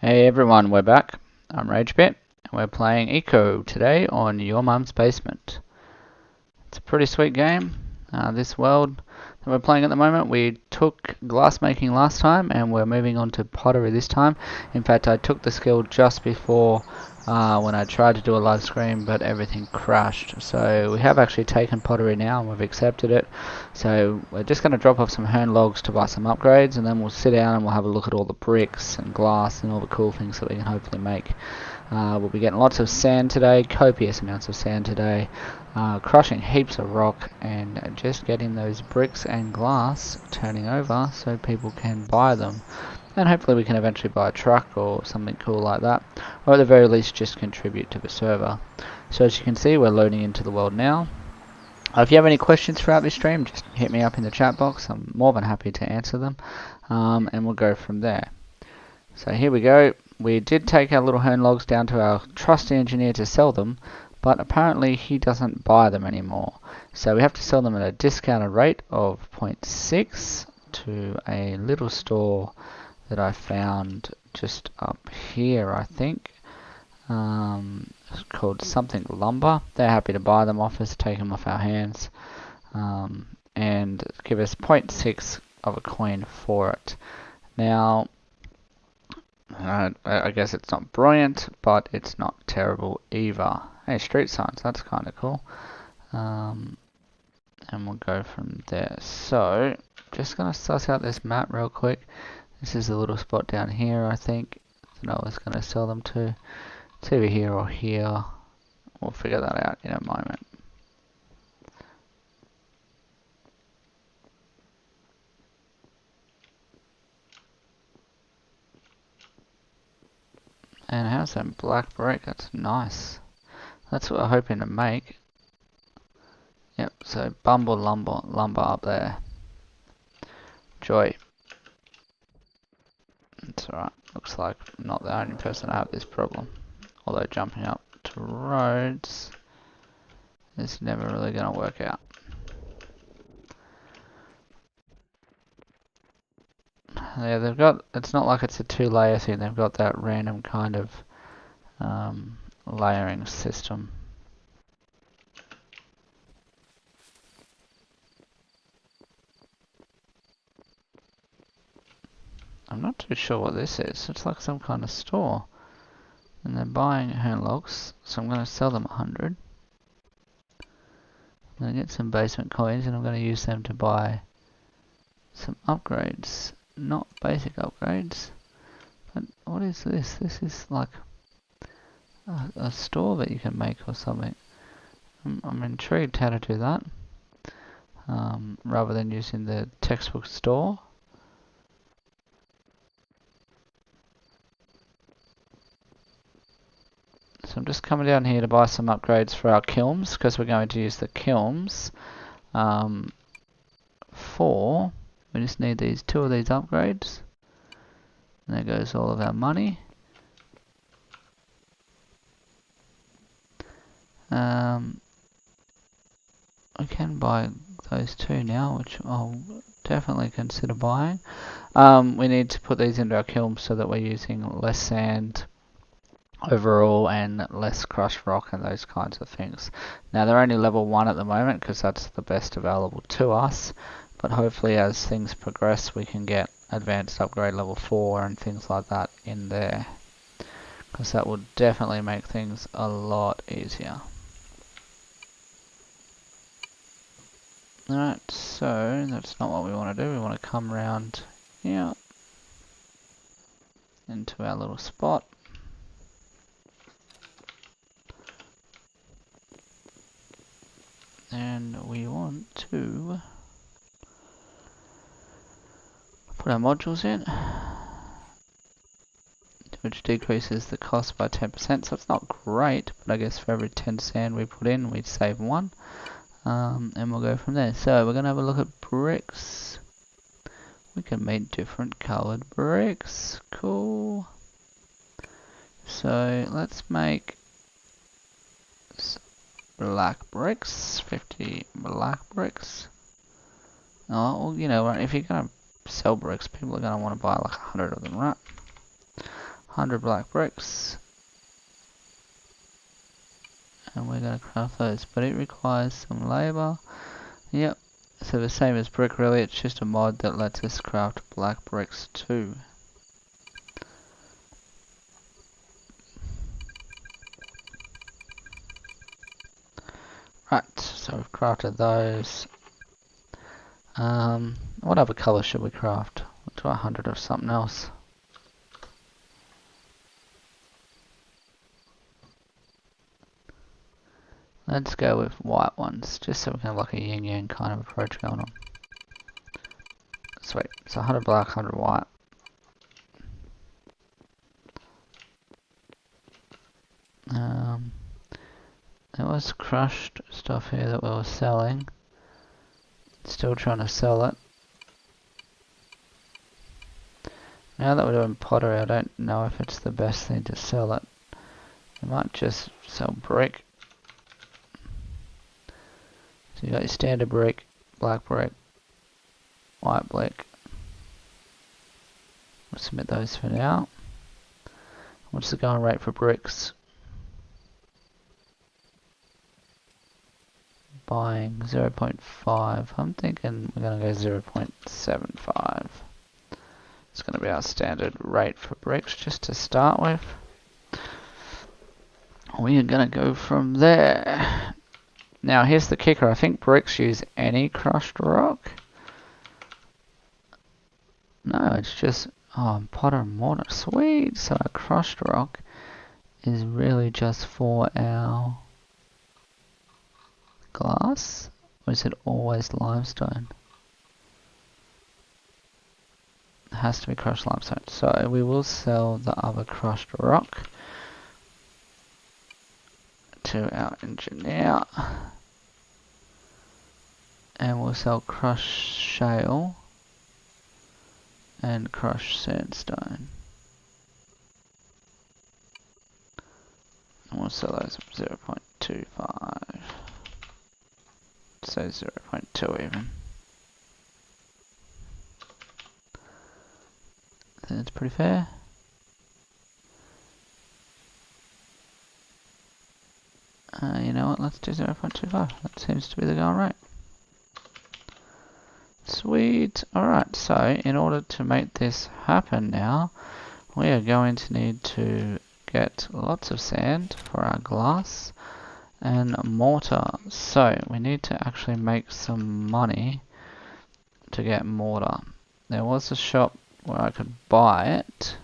Hey everyone, we're back. I'm Ragebit, and we're playing Eco today on Your Mum's Basement. It's a pretty sweet game. This world that we're playing at the moment, we took glass making last time, and we're moving on to pottery this time. In fact, I took the skill just before when I tried to do a live stream, but everything crashed. So we have actually taken pottery now, and we've accepted it. So we're just going to drop off some hern logs to buy some upgrades, and then we'll sit down and we'll have a look at all the bricks and glass and all the cool things that we can hopefully make. We'll be getting lots of sand today, copious amounts of sand today, crushing heaps of rock, and just getting those bricks and glass turning over so people can buy them. And hopefully we can eventually buy a truck or something cool like that, or at the very least just contribute to the server. So as you can see, we're loading into the world now. If you have any questions throughout this stream, just hit me up in the chat box. I'm more than happy to answer them, and we'll go from there. So here we go. We did take our little hern logs down to our trusty engineer to sell them, but apparently he doesn't buy them anymore. So we have to sell them at a discounted rate of 0.6 to a little store that I found just up here, I think. It's called something lumber. They're happy to buy them off us, take them off our hands, and give us 0.6 of a coin for it. Now, I guess it's not brilliant, but it's not terrible either. Hey, street signs, that's kind of cool. And we'll go from there. So, just going to suss out this map real quick. This is a little spot down here, I think, that I was going to sell them to. It's either here or here. We'll figure that out in a moment. And how's some black brick? That's nice. That's what we're hoping to make. Yep, so bumble lumber up there. Joy. That's alright. Looks like I'm not the only person to have this problem. Although jumping up to roads is never really going to work out. Yeah, they've got, it's not like it's a two-layer thing, they've got that random kind of layering system. I'm not too sure what this is. It's like some kind of store. And they're buying hern logs, so I'm going to sell them 100. I'm going to get some basement coins and I'm going to use them to buy some upgrades. Not basic upgrades. But what is this? This is like a store that you can make or something. I'm intrigued how to do that. Rather than using the textbook store. So I'm just coming down here to buy some upgrades for our kilns, because we're going to use the kilns we just need two of these upgrades. And there goes all of our money. I can buy those two now, which I'll definitely consider buying. We need to put these into our kilns so that we're using less sand overall and less crushed rock and those kinds of things. Now they're only level 1 at the moment because that's the best available to us, but hopefully as things progress we can get advanced upgrade level 4 and things like that in there, because that will definitely make things a lot easier. Alright, so that's not what we want to do. We want to come around here into our little spot. And we want to put our modules in, which decreases the cost by 10%, so it's not great, but I guess for every 10 sand we put in, we'd save 1. And we'll go from there. So we're going to have a look at bricks. We can make different coloured bricks. Cool. So let's make black bricks, 50 black bricks. Oh, well, you know, if you're going to sell bricks, people are going to want to buy like 100 of them, right? 100 black bricks. And we're going to craft those, but it requires some labour. Yep, so the same as brick really, it's just a mod that lets us craft black bricks too. Right, so we've crafted those. What other colour should we craft? We'll do 100 of something else. Let's go with white ones, just so we can have like a yin-yang kind of approach going on. Sweet, so 100 black, 100 white. There was crushed stuff here that we were selling. Still trying to sell it. Now that we're doing pottery, I don't know if it's the best thing to sell it. We might just sell brick. So you got your standard brick, black brick, white brick. We'll submit those for now. What's the going rate for bricks? Buying 0.5. I'm thinking we're going to go 0.75. It's going to be our standard rate for bricks just to start with. We are going to go from there. Now here's the kicker. I think bricks use any crushed rock. No, it's just potter and mortar. Sweet. So our crushed rock is really just for our glass, or is it always limestone? It has to be crushed limestone. So we will sell the other crushed rock to our engineer, and we'll sell crushed shale and crushed sandstone. And we'll sell those at 0.25. So 0.2 even. I think that's pretty fair. You know what, let's do 0.25. That seems to be the going rate. Sweet. Alright, so in order to make this happen now, we are going to need to get lots of sand for our glass and mortar. So we need to actually make some money to get mortar. There was a shop where I could buy it.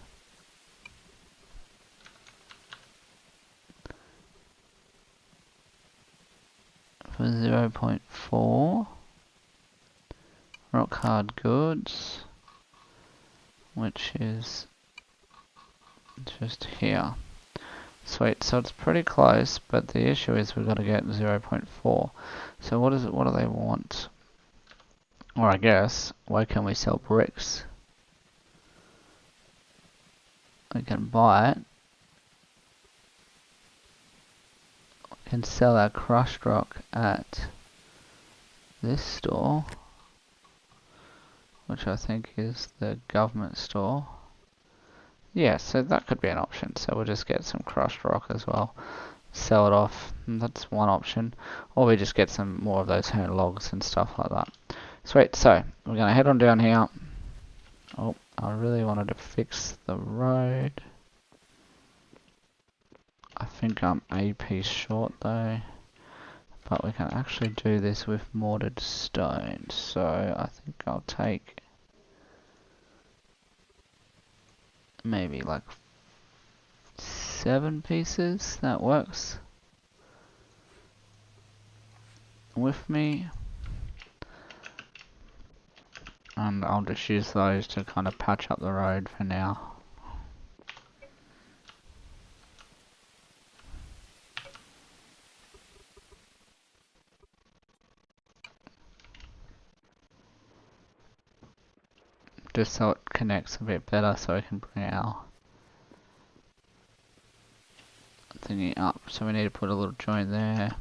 For 0.4. Rock hard goods, which is just here. Sweet, so it's pretty close, but the issue is we've got to get 0.4. So what is it? What do they want? Or I guess, where can we sell bricks? We can buy it. We can sell our crushed rock at this store, which I think is the government store. Yeah, so that could be an option. So we'll just get some crushed rock as well. Sell it off. That's one option. Or we just get some more of those hand logs and stuff like that. Sweet, so we're going to head on down here. Oh, I really wanted to fix the road. I think I'm a piece short though. But we can actually do this with mortared stone. So I think I'll take maybe like 7 pieces. That works with me. And I'll just use those to kind of patch up the road for now. Just so it connects a bit better, so we can bring our thingy up. So we need to put a little joint there,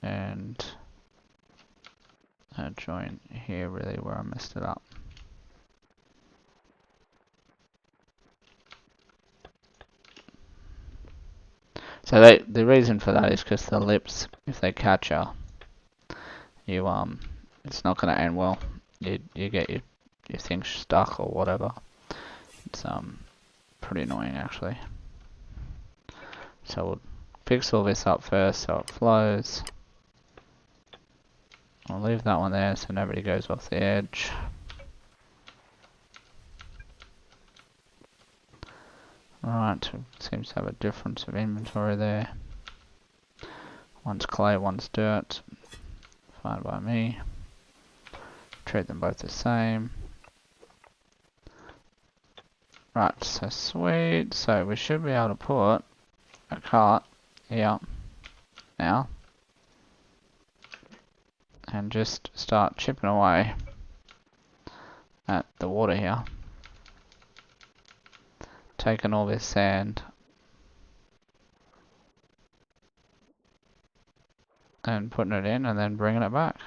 and a joint here, really, where I messed it up. So the reason for that is because the lips, if they catch her, you it's not going to end well. You get your thing stuck or whatever. It's pretty annoying actually. So we'll fix all this up first so it flows. I'll leave that one there so nobody goes off the edge. Right, seems to have a difference of inventory there. One's clay, one's dirt. Fine by me. Treat them both the same. Right, so sweet. So we should be able to put a cart here now. And just start chipping away at the water here. Taking all this sand and putting it in and then bringing it back.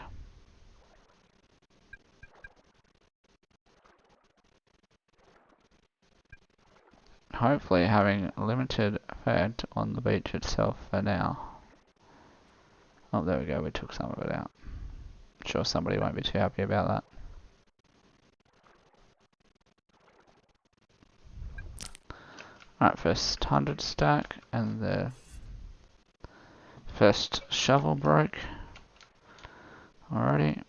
Hopefully having limited effect on the beach itself for now. Oh, there we go, we took some of it out. I'm sure somebody won't be too happy about that. Alright, first 100 stack, and the first shovel broke already.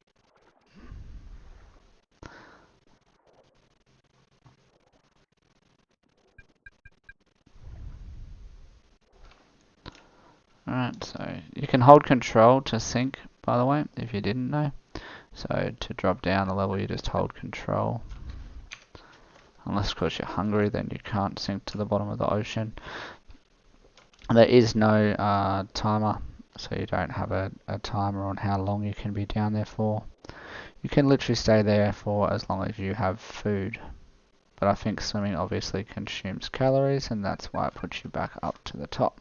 Alright, so you can hold control to sink, by the way, if you didn't know. So to drop down the level you just hold control. Unless of course you're hungry, then you can't sink to the bottom of the ocean. There is no timer, so you don't have a timer on how long you can be down there for. You can literally stay there for as long as you have food. But I think swimming obviously consumes calories, and that's why it puts you back up to the top.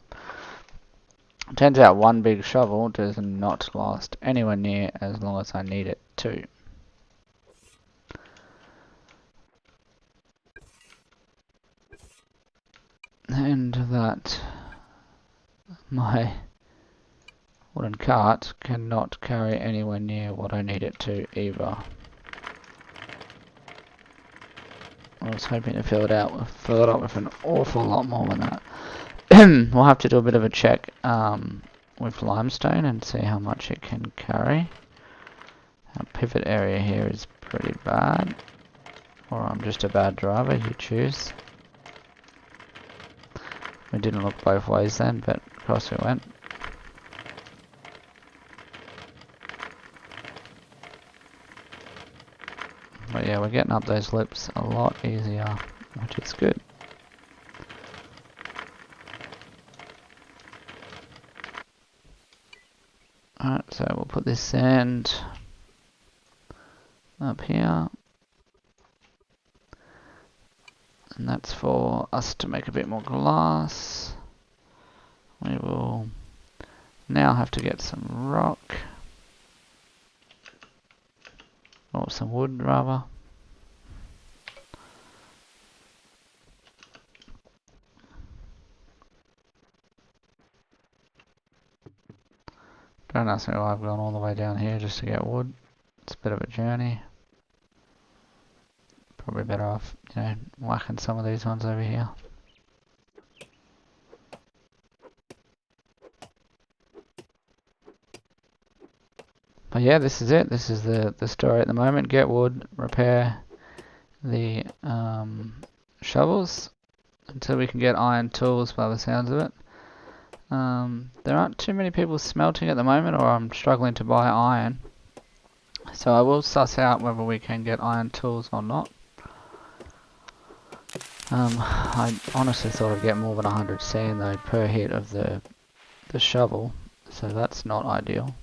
Turns out one big shovel does not last anywhere near as long as I need it to. And that my wooden cart cannot carry anywhere near what I need it to either. I was hoping to fill it up with an awful lot more than that. We'll have to do a bit of a check with limestone and see how much it can carry. Our pivot area here is pretty bad, or I'm just a bad driver, you choose. We didn't look both ways then, but across we went. But yeah, we're getting up those lips a lot easier, which is good. Alright, so we'll put this sand up here. And that's for us to make a bit more glass. We will now have to get some rock. Or some wood, rather. Don't ask me why I've gone all the way down here just to get wood. It's a bit of a journey. Probably better off, you know, whacking some of these ones over here. But yeah, this is it. This is the story at the moment. Get wood, repair the shovels until we can get iron tools by the sounds of it. There aren't too many people smelting at the moment, or I'm struggling to buy iron. So I will suss out whether we can get iron tools or not. I honestly thought I'd get more than 100 sand though per hit of the shovel, so that's not ideal.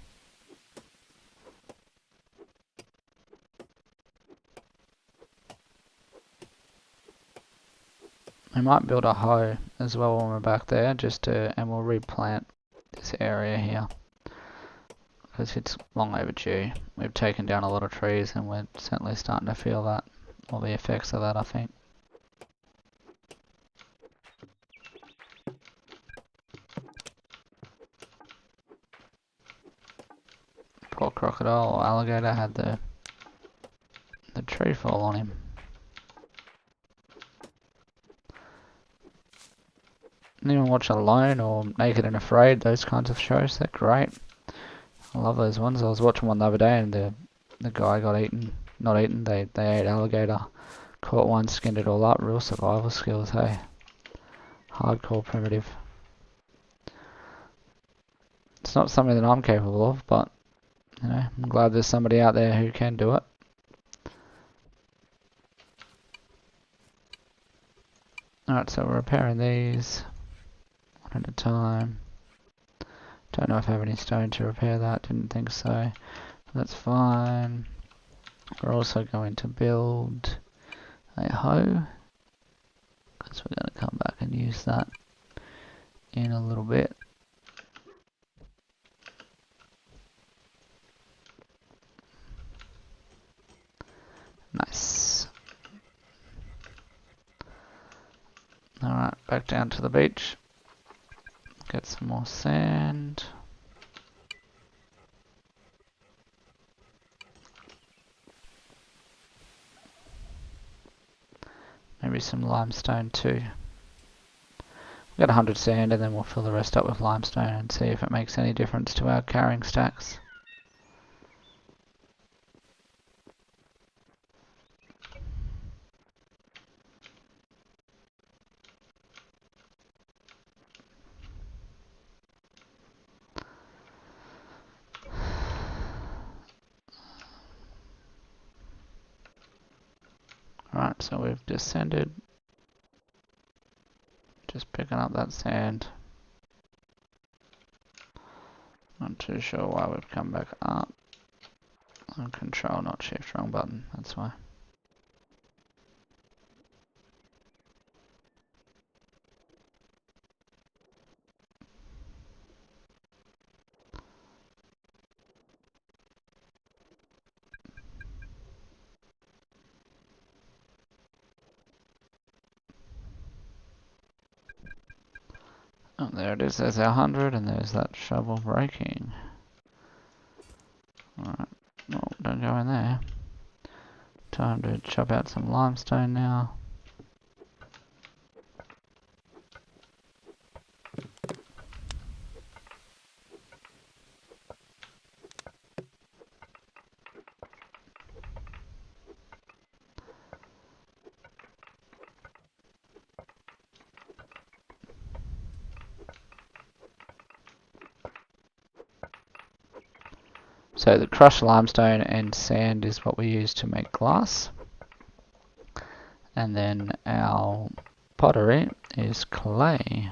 We might build a hoe as well when we're back there, and we'll replant this area here, because it's long overdue. We've taken down a lot of trees and we're certainly starting to feel that, all the effects of that, I think. crocodile or alligator had the tree fall on him. Anyone watch Alone or Naked and Afraid? Those kinds of shows, they're great. I love those ones. I was watching one the other day and the guy got eaten. Not eaten, they ate alligator. Caught one, skinned it all up. Real survival skills, hey. Hardcore primitive. It's not something that I'm capable of, but you know, I'm glad there's somebody out there who can do it. Alright, so we're repairing these one at a time. Don't know if I have any stone to repair that, didn't think so. That's fine. We're also going to build a hoe, because we're going to come back and use that in a little bit. Nice. Alright, back down to the beach. Get some more sand. Maybe some limestone too. We've got 100 sand and then we'll fill the rest up with limestone and see if it makes any difference to our carrying stacks. Right, so we've descended. Just picking up that sand. Not too sure why we've come back up. On control, not shift, wrong button, that's why. Oh, there it is, there's our 100 and there's that shovel breaking. Alright, well, don't go in there. Time to chop out some limestone now. So the crushed limestone and sand is what we use to make glass. And then our pottery is clay,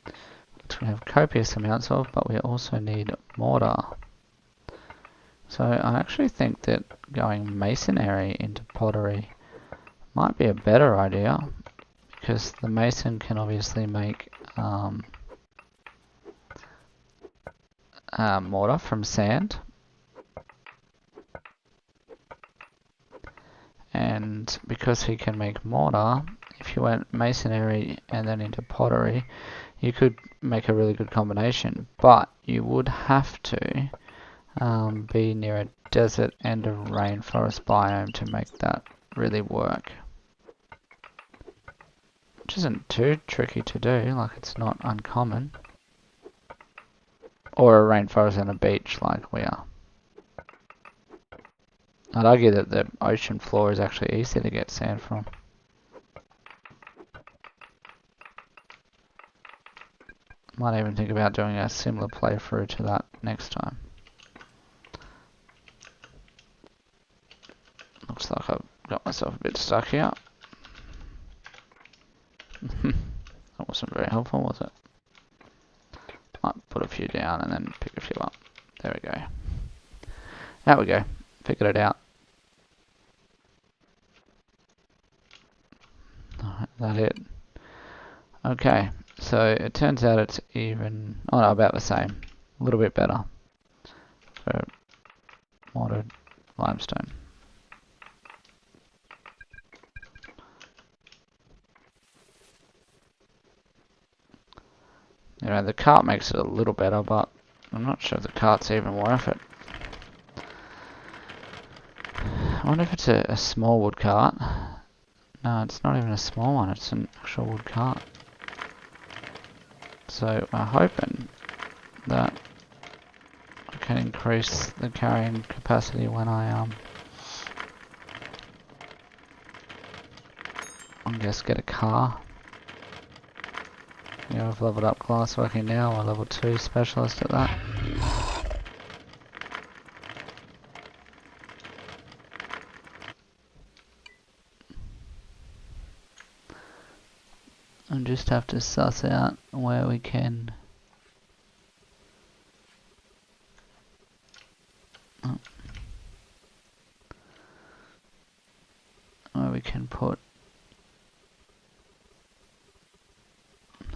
which we have copious amounts of, but we also need mortar. So I actually think that going masonry into pottery might be a better idea, because the mason can obviously make mortar from sand. And because he can make mortar, if you went masonry and then into pottery, you could make a really good combination. But you would have to be near a desert and a rainforest biome to make that really work. Which isn't too tricky to do, like it's not uncommon. Or a rainforest and a beach like we are. I'd argue that the ocean floor is actually easier to get sand from. Might even think about doing a similar playthrough to that next time. Looks like I've got myself a bit stuck here. That wasn't very helpful, was it? Might put a few down and then pick a few up. There we go. There we go. Figured it out. Alright, that it. Okay, so it turns out it's even, oh no, about the same. A little bit better for mortared limestone. You know, the cart makes it a little better, but I'm not sure if the cart's even worth it. I wonder if it's a small wood cart. No, it's not even a small one, it's an actual wood cart. So we're hoping that I can increase the carrying capacity when I guess get a car. Yeah, I've leveled up glassworking now, I'm a level 2 specialist at that. I just have to suss out where we can put,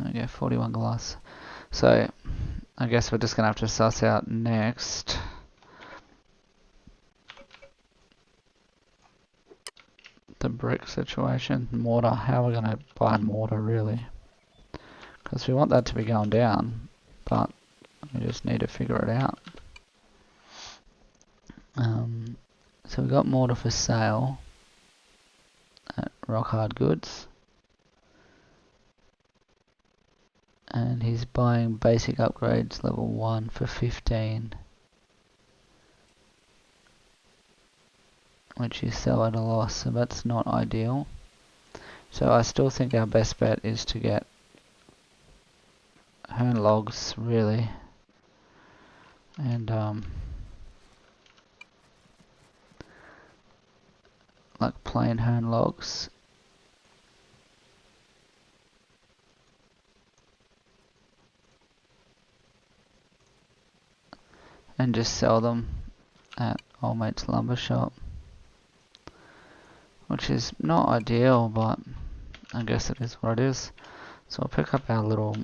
okay, 41 glass. So I guess we're just gonna have to suss out next the brick situation. Mortar, how we're gonna buy mortar really, because we want that to be going down, but we just need to figure it out. So we got mortar for sale at Rock Hard Goods, and he's buying basic upgrades level 1 for 15, which you sell at a loss, so that's not ideal. So I still think our best bet is to get hone logs really, and like plain hone logs. And just sell them at Old Mate's Lumber Shop. Which is not ideal, but I guess it is what it is. So I'll pick up our little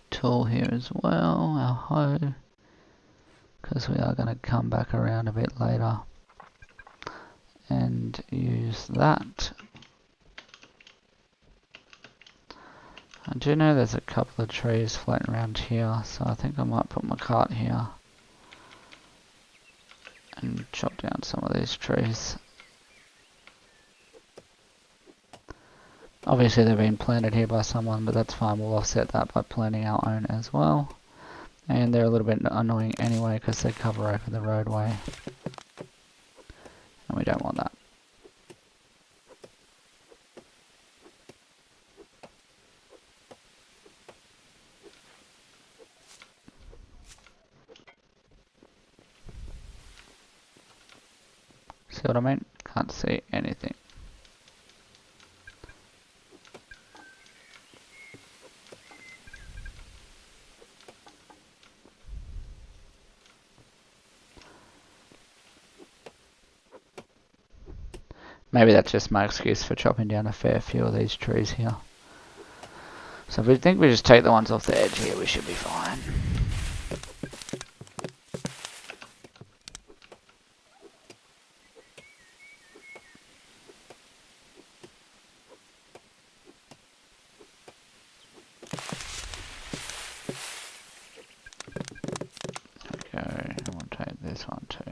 tool here as well, our hoe, because we are going to come back around a bit later and use that. I do know there's a couple of trees floating around here, so I think I might put my cart here and chop down some of these trees. Obviously they've been planted here by someone, but that's fine, we'll offset that by planting our own as well. And they're a little bit annoying anyway because they cover over the roadway, and we don't want that. See what I mean? Can't see anything. Maybe that's just my excuse for chopping down a fair few of these trees here. So if we think we just take the ones off the edge here, we should be fine. Okay, and we'll take this one too.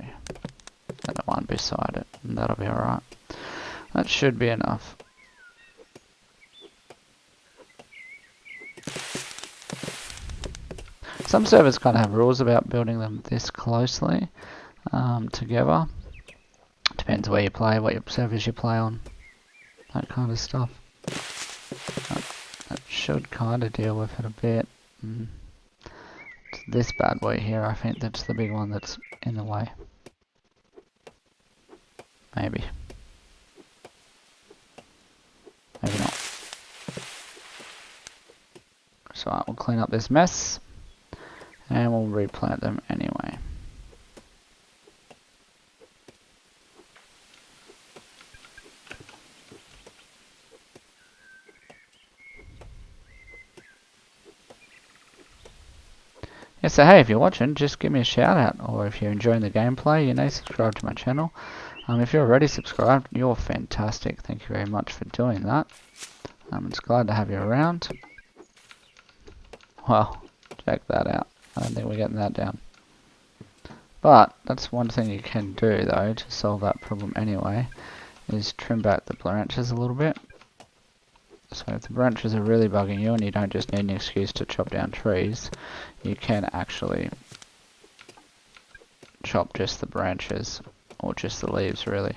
And the one beside it, and that'll be alright. That should be enough. Some servers kind of have rules about building them this closely together. Depends where you play, what servers you play on, that kind of stuff. That should kind of deal with it a bit. It's this bad boy here, I think that's the big one that's in the way. Maybe. Maybe not. So we'll clean up this mess and we'll replant them anyway. Yeah, so hey, if you're watching, just give me a shout out, or if you're enjoying the gameplay, you know, subscribe to my channel. If you're already subscribed, you're fantastic. Thank you very much for doing that. It's glad to have you around. Well, check that out. I don't think we're getting that down. But that's one thing you can do though to solve that problem anyway, is trim back the branches a little bit. So if the branches are really bugging you and you don't just need an excuse to chop down trees, you can actually chop just the branches, or just the leaves really.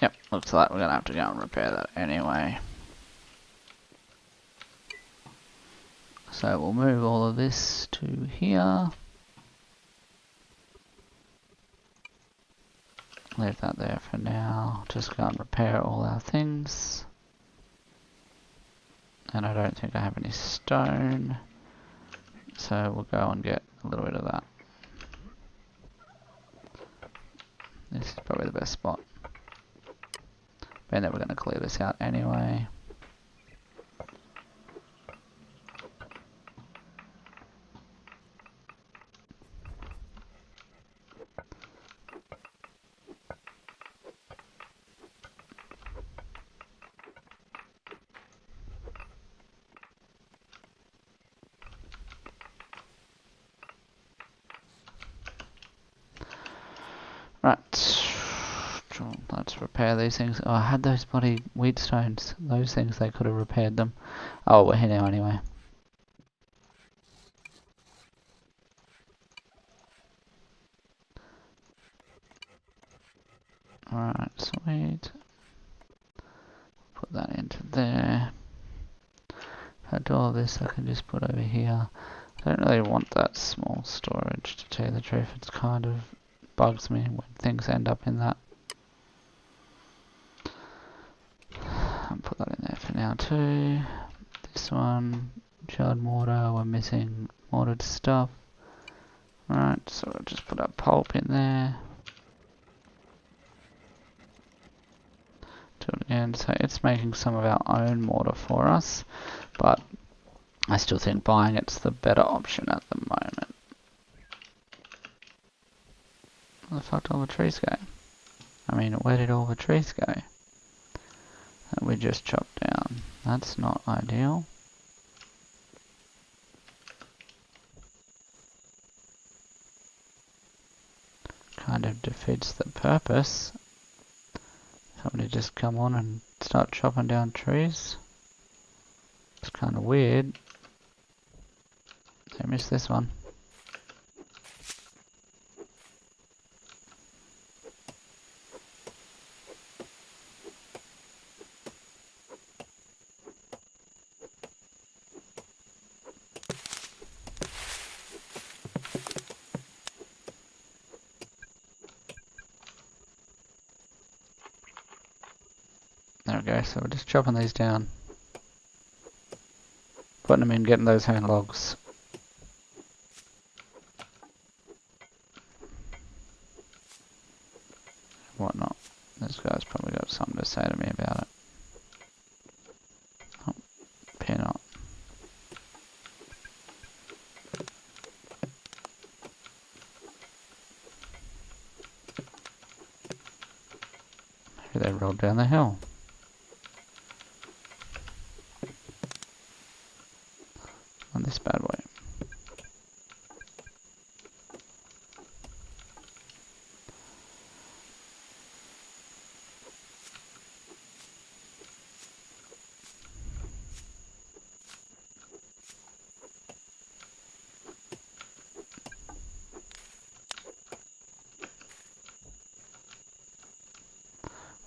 Yep, looks like we're gonna have to go and repair that anyway. So we'll move all of this to here. Leave that there for now. Just go and repair all our things. And I don't think I have any stone. So we'll go and get a little bit of that. This is probably the best spot. And then we're going to clear this out anyway. Right. Let's repair these things. Oh, I had those bloody wheat stones. Those things, they could have repaired them. Oh, we're here now anyway. Alright, sweet. Put that into there. If I do all this, I can just put over here. I don't really want that small storage, to tell you the truth. It's kind of bugs me when things end up in that. I'll put that in there for now too. This one, charred mortar, we're missing mortared stuff. Right, so I'll just put our pulp in there. Do it again, so it's making some of our own mortar for us, but I still think buying it's the better option at the moment. Where the fuck did all the trees go? I mean, where did all the trees go? That we just chopped down. That's not ideal. Kind of defeats the purpose. Somebody just come on and start chopping down trees. It's kind of weird. I missed this one. There we go, so we're just chopping these down. Putting them in, getting those hand logs. Whatnot. This guy's probably got something to say to me about it. Oh, pin up. Maybe they rolled down the hill. On this bad boy.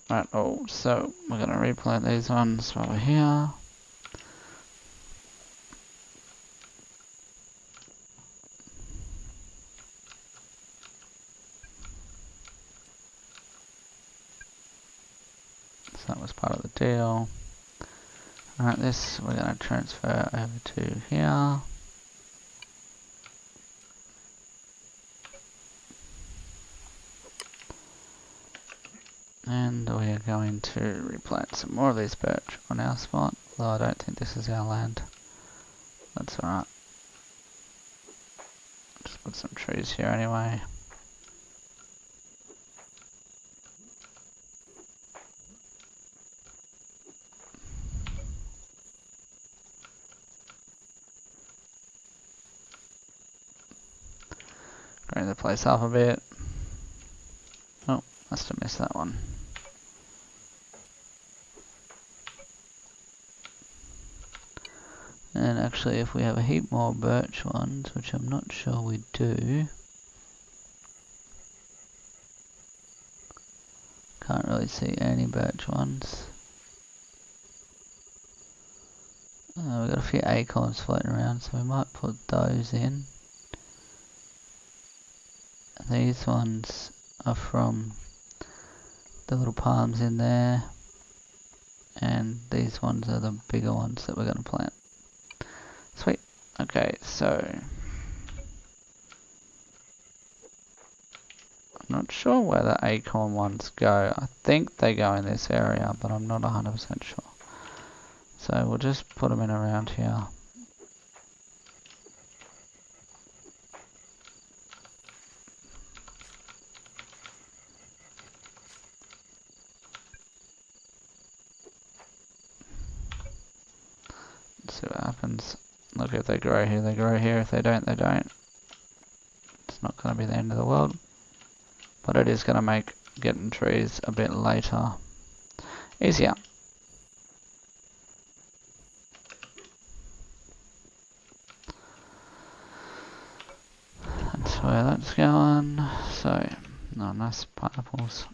Right, oh, so we're going to replant these ones while we're here. So that was part of the deal. Alright, this we're going to transfer over to here. And we are going to replant some more of these birch on our spot, although I don't think this is our land. That's alright. Just put some trees here anyway. Bring the place up a bit. Oh, must have missed that one. And actually, if we have a heap more birch ones, which I'm not sure we do. Can't really see any birch ones. We've got a few acorns floating around, so we might put those in. These ones are from the little palms in there. And these ones are the bigger ones that we're going to plant. Sweet. Okay, so I'm not sure where the acorn ones go. I think they go in this area, but I'm not 100% sure. So we'll just put them in around here. Let's see what happens. Look, if they grow here, they grow here. If they don't, they don't. It's not going to be the end of the world. But it is going to make getting trees a bit later easier. That's where that's going. So, no, nice pineapples.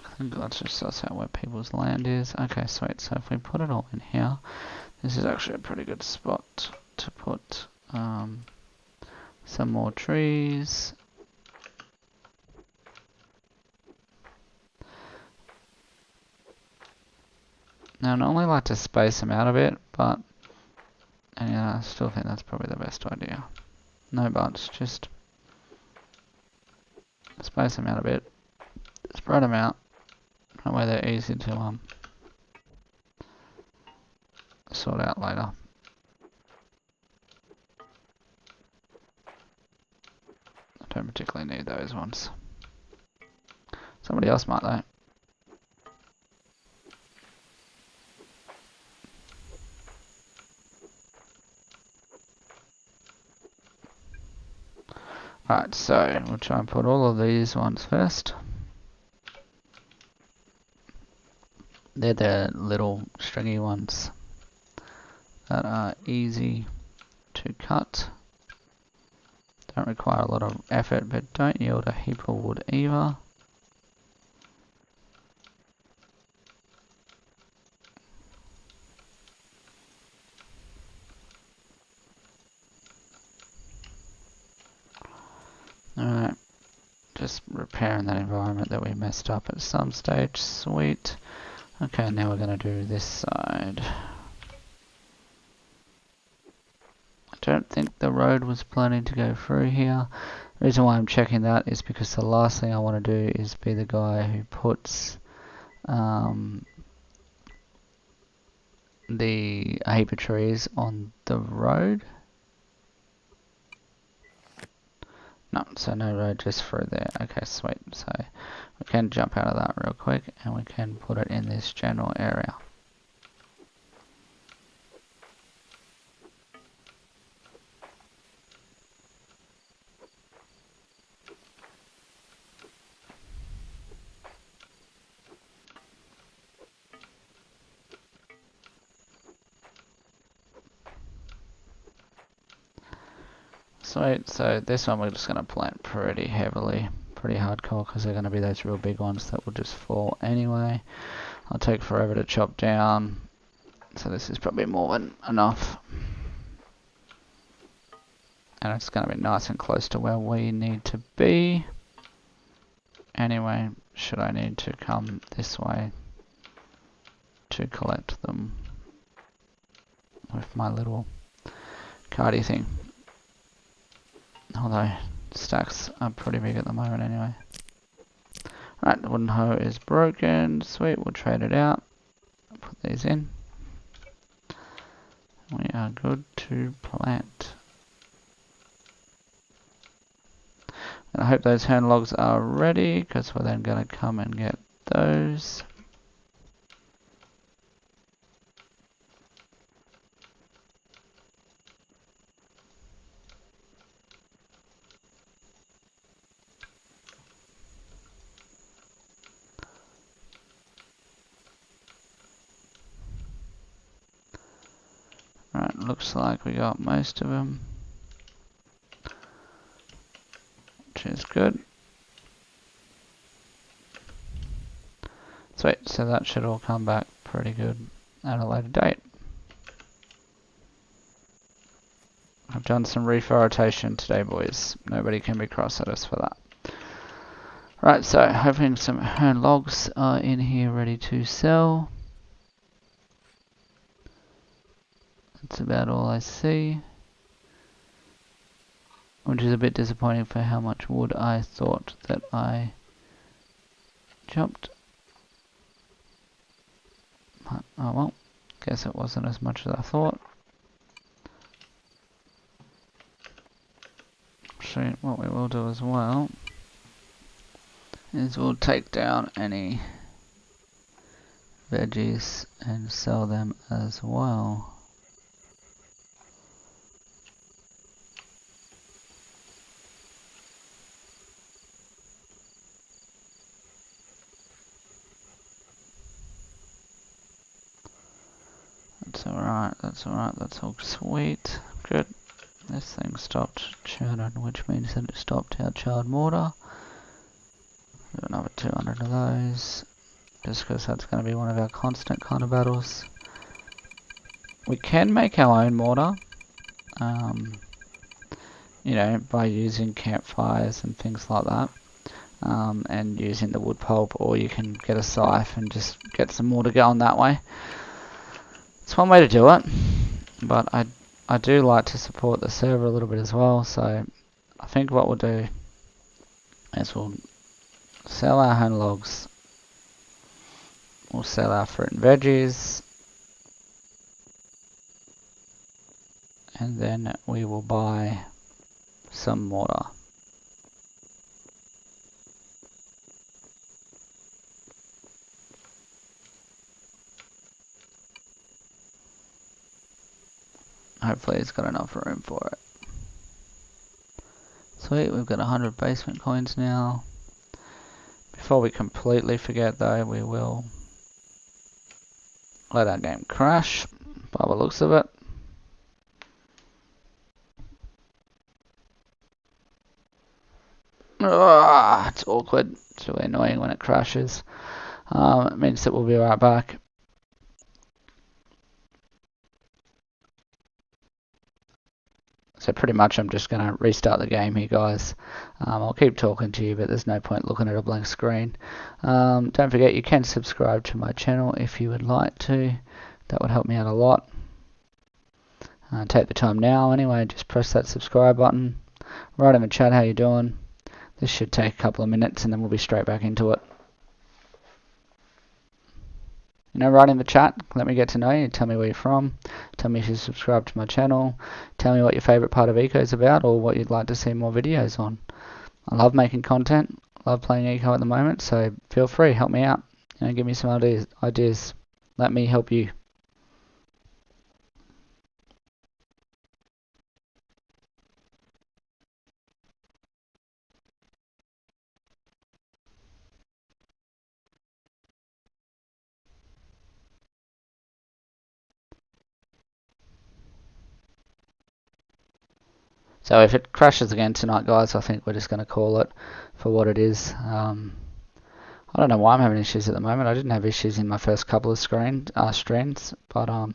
I think let's just suss out where people's land is. Okay, sweet. So if we put it all in here, this is actually a pretty good spot to put some more trees. Now, I normally like to space them out a bit, but I still think that's probably the best idea. No buts, just space them out a bit, spread them out. That way they're easy to sort out later. I don't particularly need those ones. Somebody else might though. Alright, so we'll try and put all of these ones first. They're the little stringy ones that are easy to cut. Don't require a lot of effort, but don't yield a heap of wood either. Alright, just repairing that environment that we messed up at some stage. Sweet. Okay, now we're going to do this side. I don't think the road was planning to go through here. The reason why I'm checking that is because the last thing I want to do is be the guy who puts the heap of trees on the road. No, so no road, just through there. Okay, sweet. So we can jump out of that real quick and we can put it in this general area. Sweet, so this one we're just going to plant pretty heavily, pretty hardcore, because they're going to be those real big ones that will just fall anyway. I'll take forever to chop down, so this is probably more than enough. And it's going to be nice and close to where we need to be. Anyway, should I need to come this way to collect them with my little cardy thing. Although stacks are pretty big at the moment anyway. Alright, the wooden hoe is broken. Sweet, we'll trade it out. Put these in. We are good to plant. And I hope those hand logs are ready, because we're then going to come and get those. looks like we got most of them, which is good. Sweet, so that should all come back pretty good at a later date. I've done some reforestation today, boys. Nobody can be cross at us for that. Right, so hoping some hone logs are in here ready to sell. That's about all I see, which is a bit disappointing for how much wood I thought that I chopped. But, oh well, guess it wasn't as much as I thought. So what we will do as well is we'll take down any veggies and sell them as well. That's alright, that's alright, that's all sweet. Good. This thing stopped churning, which means that it stopped our child mortar. Do another 200 of those, just because that's going to be one of our constant kind of battles. We can make our own mortar, you know, by using campfires and things like that, and using the wood pulp, or you can get a scythe and just get some mortar going that way. It's one way to do it, but I do like to support the server a little bit as well, so I think what we'll do is we'll sell our hone logs, we'll sell our fruit and veggies, and then we will buy some mortar. Hopefully it's got enough room for it. Sweet, we've got 100 basement coins now. Before we completely forget though, we will let our game crash by the looks of it. It's awkward. It's really annoying when it crashes. It means that we'll be right back. So pretty much I'm just going to restart the game here, guys. I'll keep talking to you, but there's no point looking at a blank screen. Don't forget you can subscribe to my channel if you would like to. That would help me out a lot. Take the time now anyway, just press that subscribe button. Write in the chat how you're doing. This should take a couple of minutes and then we'll be straight back into it. You know, write in the chat, let me get to know you, tell me where you're from, tell me if you subscribe to my channel, tell me what your favourite part of Eco is about or what you'd like to see more videos on. I love making content, love playing Eco at the moment, so feel free, help me out, you know, give me some ideas, let me help you. So if it crashes again tonight, guys, I think we're just going to call it for what it is. I don't know why I'm having issues at the moment. I didn't have issues in my first couple of streams, but on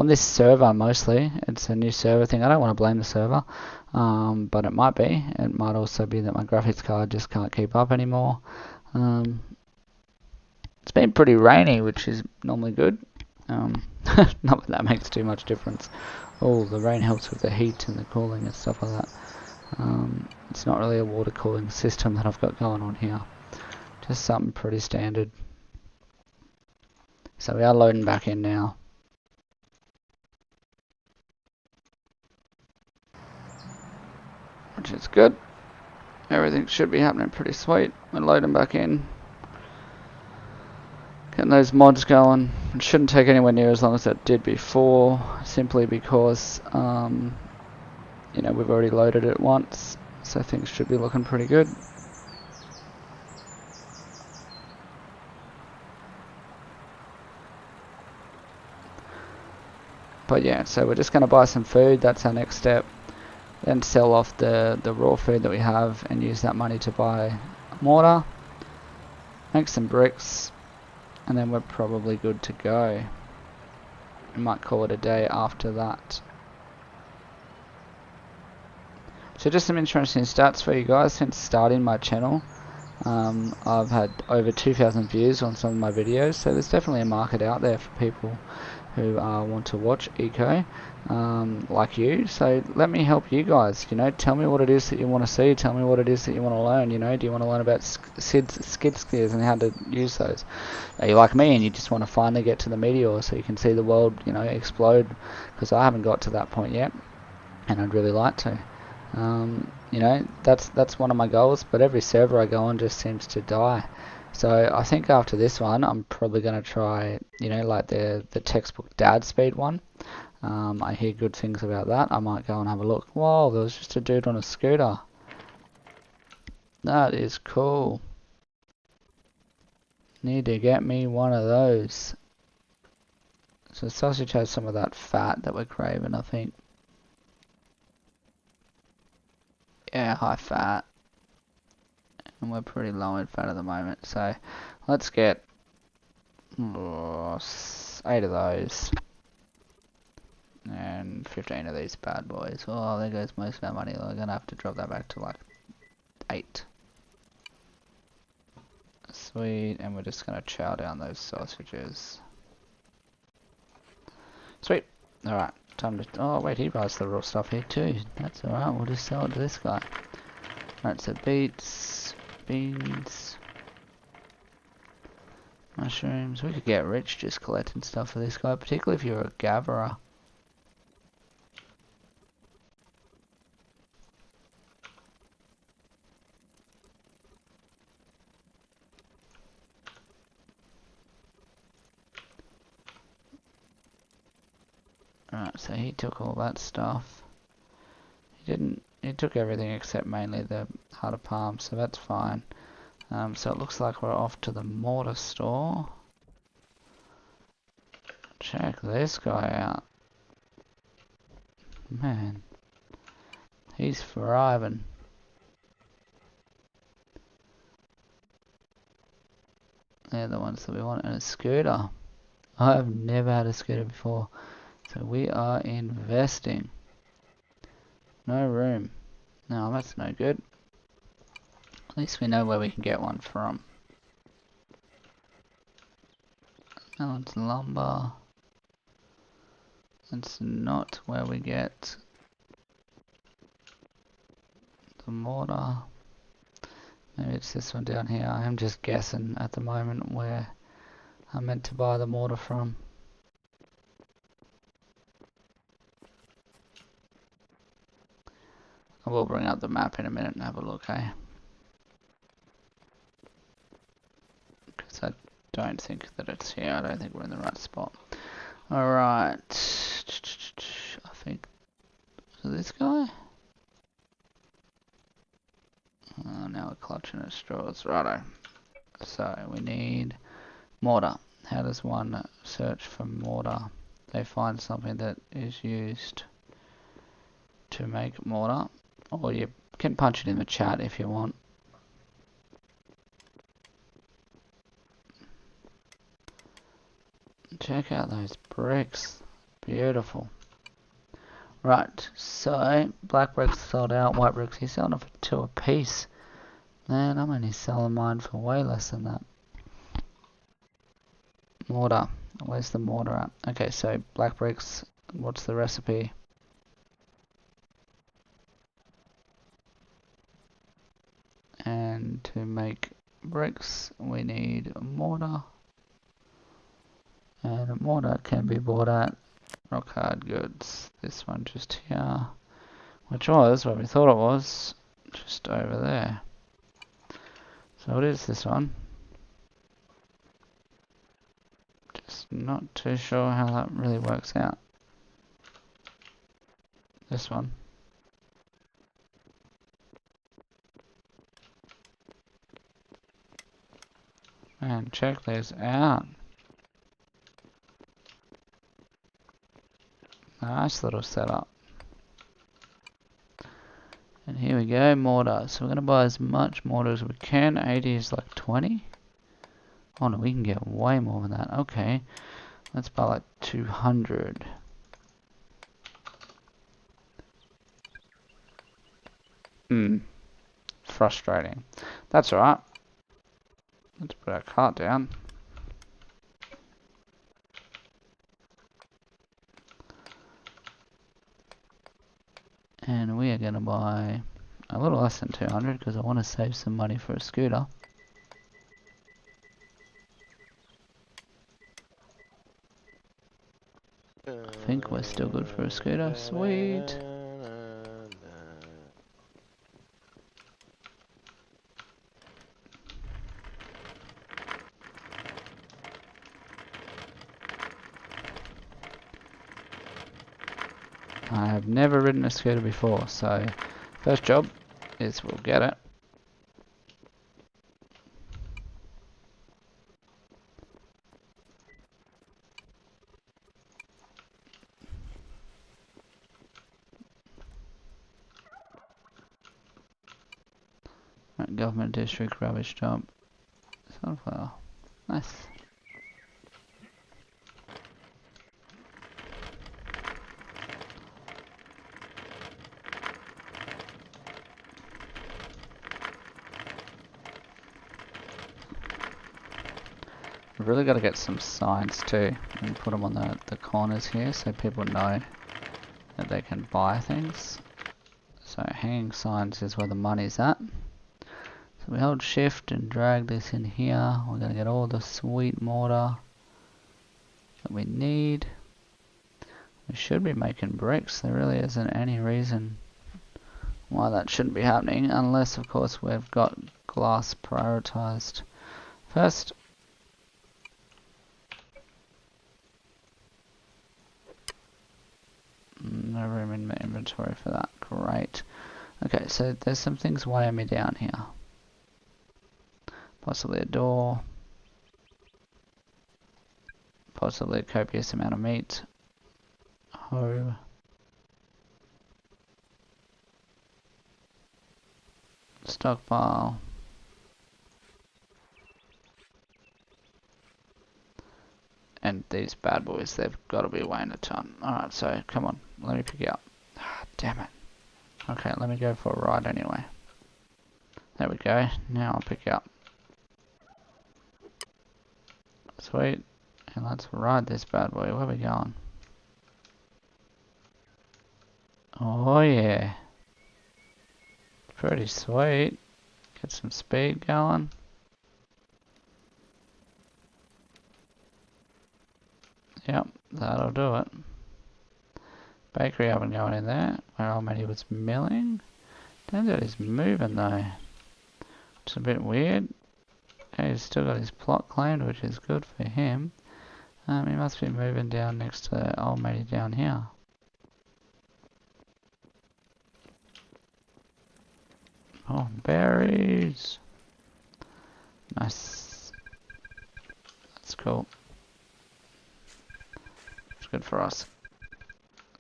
this server mostly, it's a new server thing. I don't want to blame the server, but it might be. It might also be that my graphics card just can't keep up anymore. It's been pretty rainy, which is normally good. Not that that makes too much difference. Oh, the rain helps with the heat and the cooling and stuff like that. It's not really a water cooling system that I've got going on here. Just something pretty standard. So we are loading back in now. Which is good. Everything should be happening pretty sweet. We're loading back in. Getting those mods going. It shouldn't take anywhere near as long as it did before, simply because you know, we've already loaded it once, so things should be looking pretty good. But yeah, so we're just going to buy some food. That's our next step. Then sell off the raw food that we have and use that money to buy mortar, make some bricks, and then we're probably good to go. We might call it a day after that. So just some interesting stats for you guys. Since starting my channel, I've had over 2,000 views on some of my videos, so there's definitely a market out there for people who want to watch eco like you. So let me help you guys, you know, tell me what it is that you want to see, tell me what it is that you want to learn, you know. Do you want to learn about skid steers and how to use those? Are you like me and you just want to finally get to the meteor so you can see the world, you know, explode? Because I haven't got to that point yet and I'd really like to. You know, that's one of my goals, but every server I go on just seems to die. So I think after this one, I'm probably going to try, you know, like the textbook dad speed one. I hear good things about that. I might go and have a look. Whoa, there was just a dude on a scooter. That is cool. Need to get me one of those. So sausage has some of that fat that we're craving, I think. Yeah, high fat. And we're pretty low in fat at the moment, so let's get 8 of those and 15 of these bad boys. Oh, there goes most of our money. We're gonna have to drop that back to like 8. Sweet, and we're just gonna chow down those sausages. Sweet. Alright, time to... Oh wait, he buys the raw stuff here too. That's alright, we'll just sell it to this guy. Right, so beets, beans, mushrooms. We could get rich just collecting stuff for this guy, particularly if you're a gatherer. Alright, so he took all that stuff. He took everything except mainly the heart of palm, so that's fine. So it looks like we're off to the mortar store. Check this guy out. Man, he's thriving. They're the ones that we want. And a scooter. I've never had a scooter before. So we are investing. No room. No, that's no good. At least we know where we can get one from. No, it's lumber. That's not where we get the mortar. Maybe it's this one down here. I am just guessing at the moment where I'm meant to buy the mortar from. I will bring up the map in a minute and have a look, eh? Because I don't think that it's here. I don't think we're in the right spot. Alright. I think... So this guy? Oh, now we're clutching at straws. Righto. So we need mortar. How does one search for mortar? They find something that is used to make mortar. Or you can punch it in the chat if you want. Check out those bricks. Beautiful. Right, so black bricks sold out, white bricks he's selling it for 2 a piece. Man, I'm only selling mine for way less than that. Mortar. Where's the mortar at? Okay, so black bricks, what's the recipe? And to make bricks we need mortar. And mortar can be bought at Rock Hard Goods. This one just here. Which was what we thought it was. Just over there. So it is this one. Just not too sure how that really works out. This one. And check this out. Nice little setup. And here we go, mortar. So we're going to buy as much mortar as we can. 80 is like 20. Oh no, we can get way more than that. Okay, let's buy like 200. Frustrating. That's alright. Let's put our cart down. And we are going to buy a little less than 200 because I want to save some money for a scooter. I think we're still good for a scooter. Sweet. I have never ridden a scooter before, so first job is we'll get it. Right, government district rubbish dump. Sunflower. Nice. We've really got to get some signs too and put them on the corners here so people know that they can buy things. So hanging signs is where the money's at. So we hold shift and drag this in here. We're going to get all the sweet mortar that we need. We should be making bricks. There really isn't any reason why that shouldn't be happening, unless of course we've got glass prioritized first. No room in my inventory for that. Great. Okay, so there's some things weighing me down here. Possibly a door. Possibly a copious amount of meat. Hoe. Stockpile. And these bad boys, they've got to be weighing a ton. Alright, so come on, let me pick you up. Ah, damn it. Okay, let me go for a ride anyway. There we go, now I'll pick you up. Sweet. And let's ride this bad boy. Where are we going? Oh yeah. Pretty sweet. Get some speed going. Yep, that'll do it. Bakery oven going in there, where old matey was milling. Turns out he's moving though. It's a bit weird. Okay, he's still got his plot claimed, which is good for him. He must be moving down next to old matey down here. Oh, berries! Nice. That's cool. It's good for us.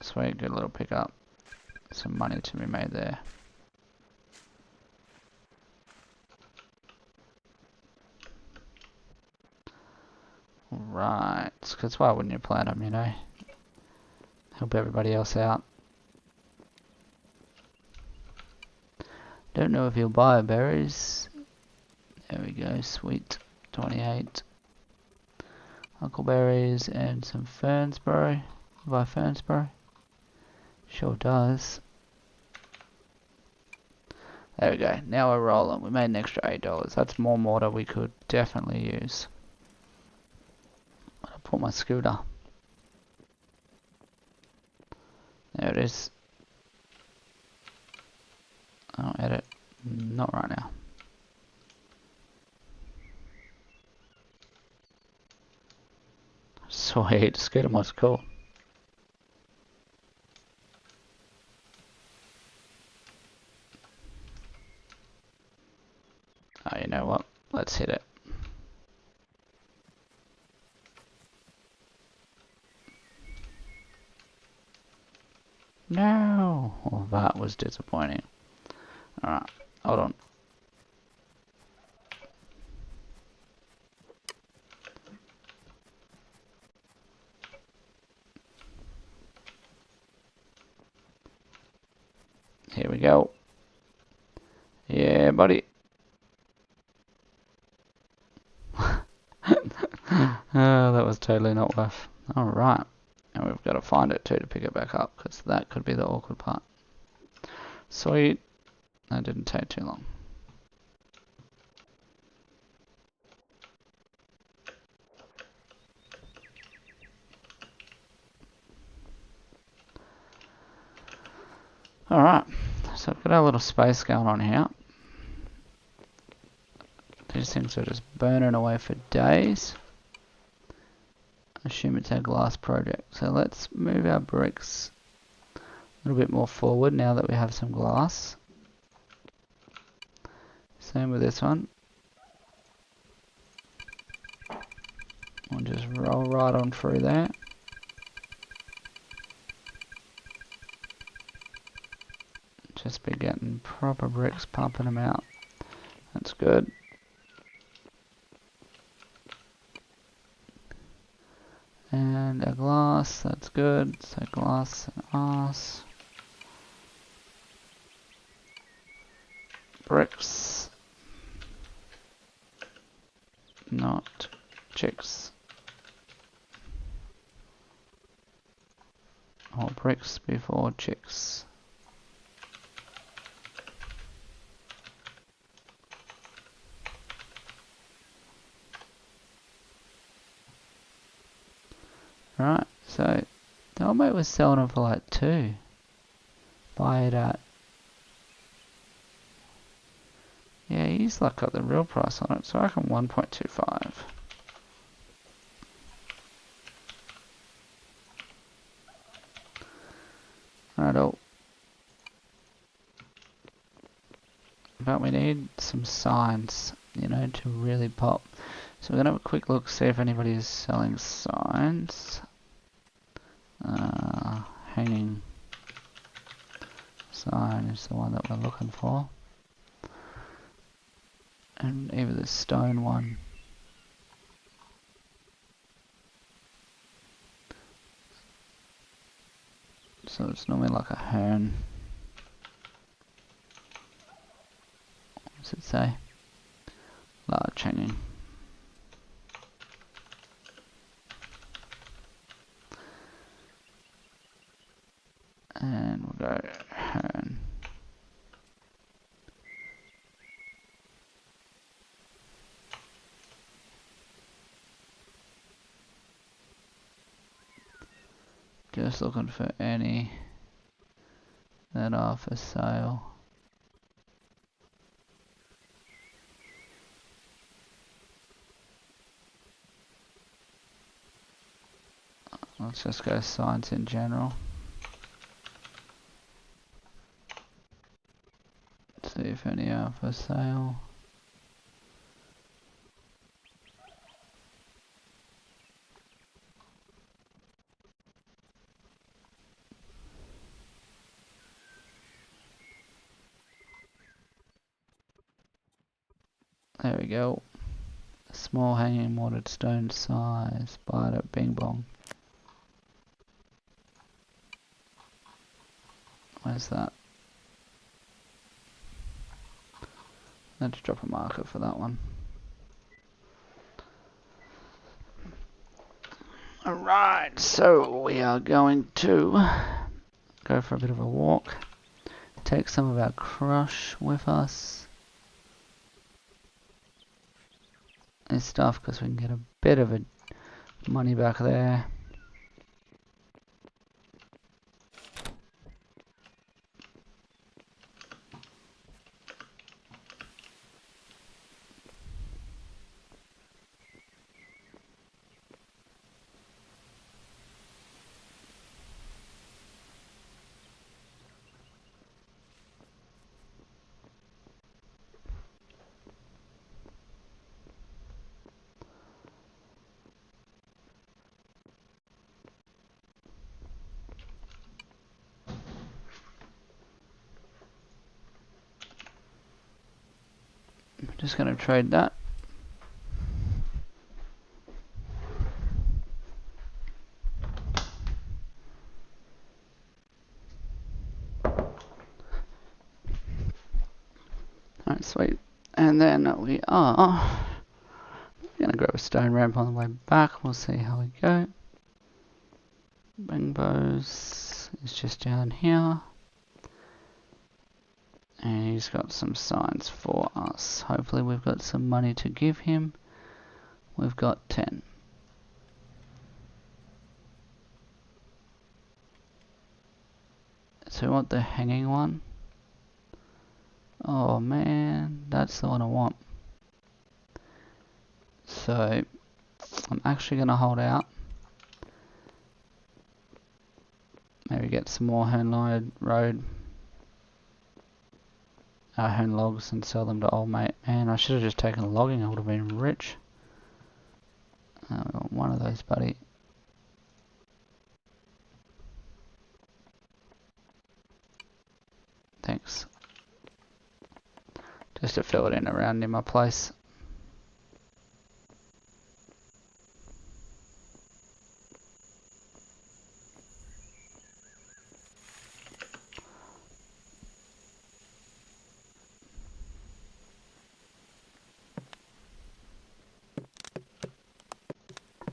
Sweet, good little pickup. Some money to be made there. Right, because why wouldn't you plant them, you know? Help everybody else out. Don't know if he'll buy berries. There we go, sweet. 28. Huckleberries and some ferns, bro. Buy ferns, bro. Sure does. There we go. Now we're rolling. We made an extra $8. That's more mortar we could definitely use. I'll put my scooter. There it is. I'll edit. Not right now. Sweet. Scooter mod's cool. Oh, you know what? Let's hit it. No! Well, that was disappointing. Alright, hold on. Here we go. Yeah, buddy. Oh, that was totally not worth. Alright. And we've got to find it too to pick it back up, because that could be the awkward part. Sweet. That didn't take too long. Alright. So we've got our little space going on here. These things are just burning away for days. I assume it's our glass project. So let's move our bricks a little bit more forward now that we have some glass. Same with this one. We'll just roll right on through there. Just be getting proper bricks, pumping them out. That's good. And our glass, that's good. So glass and arse. Bricks. Not chicks. Or bricks before chicks. Right, so the old mate was selling them for like 2. Buy it at. Yeah, he's like got the real price on it, so I reckon 1.25. Righto. But we need some signs, you know, to really pop. So we're gonna have a quick look, see if anybody is selling signs. Hanging sign is the one that we're looking for. And even the stone one. So it's normally like a hern. What does it say? Large hanging. And we'll go hern. Just looking for any that are for sale. Let's just go signs in general. See if any are for sale. There we go. Small hanging mortared stone size. Buy it at Bing Bong. Where's that? Let's drop a marker for that one. Alright, so we are going to go for a bit of a walk. Take some of our crush with us. And stuff, because we can get a bit of a money back there. I'm just going to trade that. Alright, sweet. And then we are going to grab a stone ramp on the way back. We'll see how we go. Bangbows is just down here. And he's got some signs for us. Hopefully we've got some money to give him. We've got 10. So we want the hanging one. Oh man, that's the one I want. So I'm actually going to hold out. Maybe get some more hone logs and sell them to old mate. Man, I should have just taken the logging. I would have been rich. We want one of those, buddy. Thanks. Just to fill it in around near my place.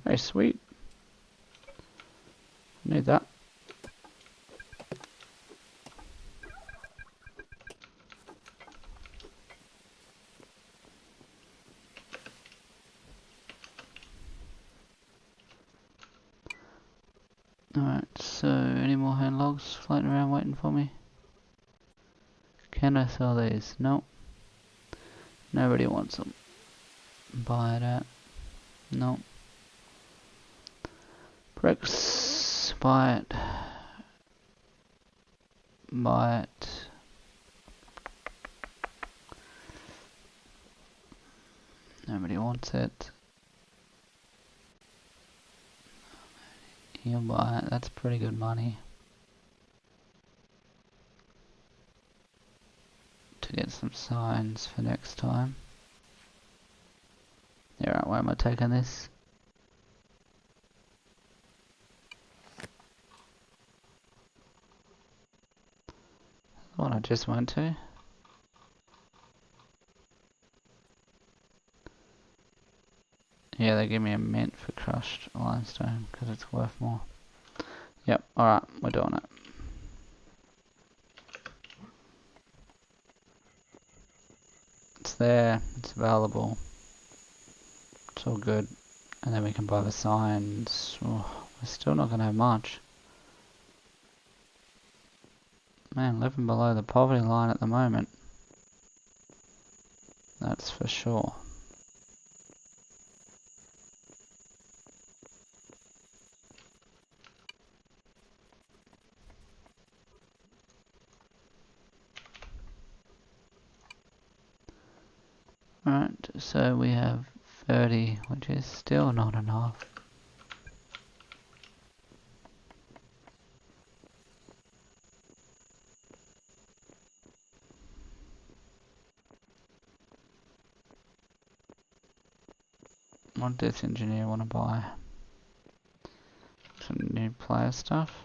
Very sweet. Need that. Alright, so any more hand logs floating around waiting for me? Can I sell these? Nope. Nobody wants them. Buy it at. Nope. Bricks. Buy it. Buy it. Nobody wants it. You'll buy it. That's pretty good money. To get some signs for next time. Yeah, right, why am I taking this? The one I just went to. Yeah, they give me a mint for crushed limestone because it's worth more. Yep, alright, we're doing it. It's there, it's available. It's all good. And then we can buy the signs. Oh, we're still not going to have much. Man, living below the poverty line at the moment. That's for sure. Alright, so we have 30, which is still not enough. What does this engineer want to buy? Some new player stuff.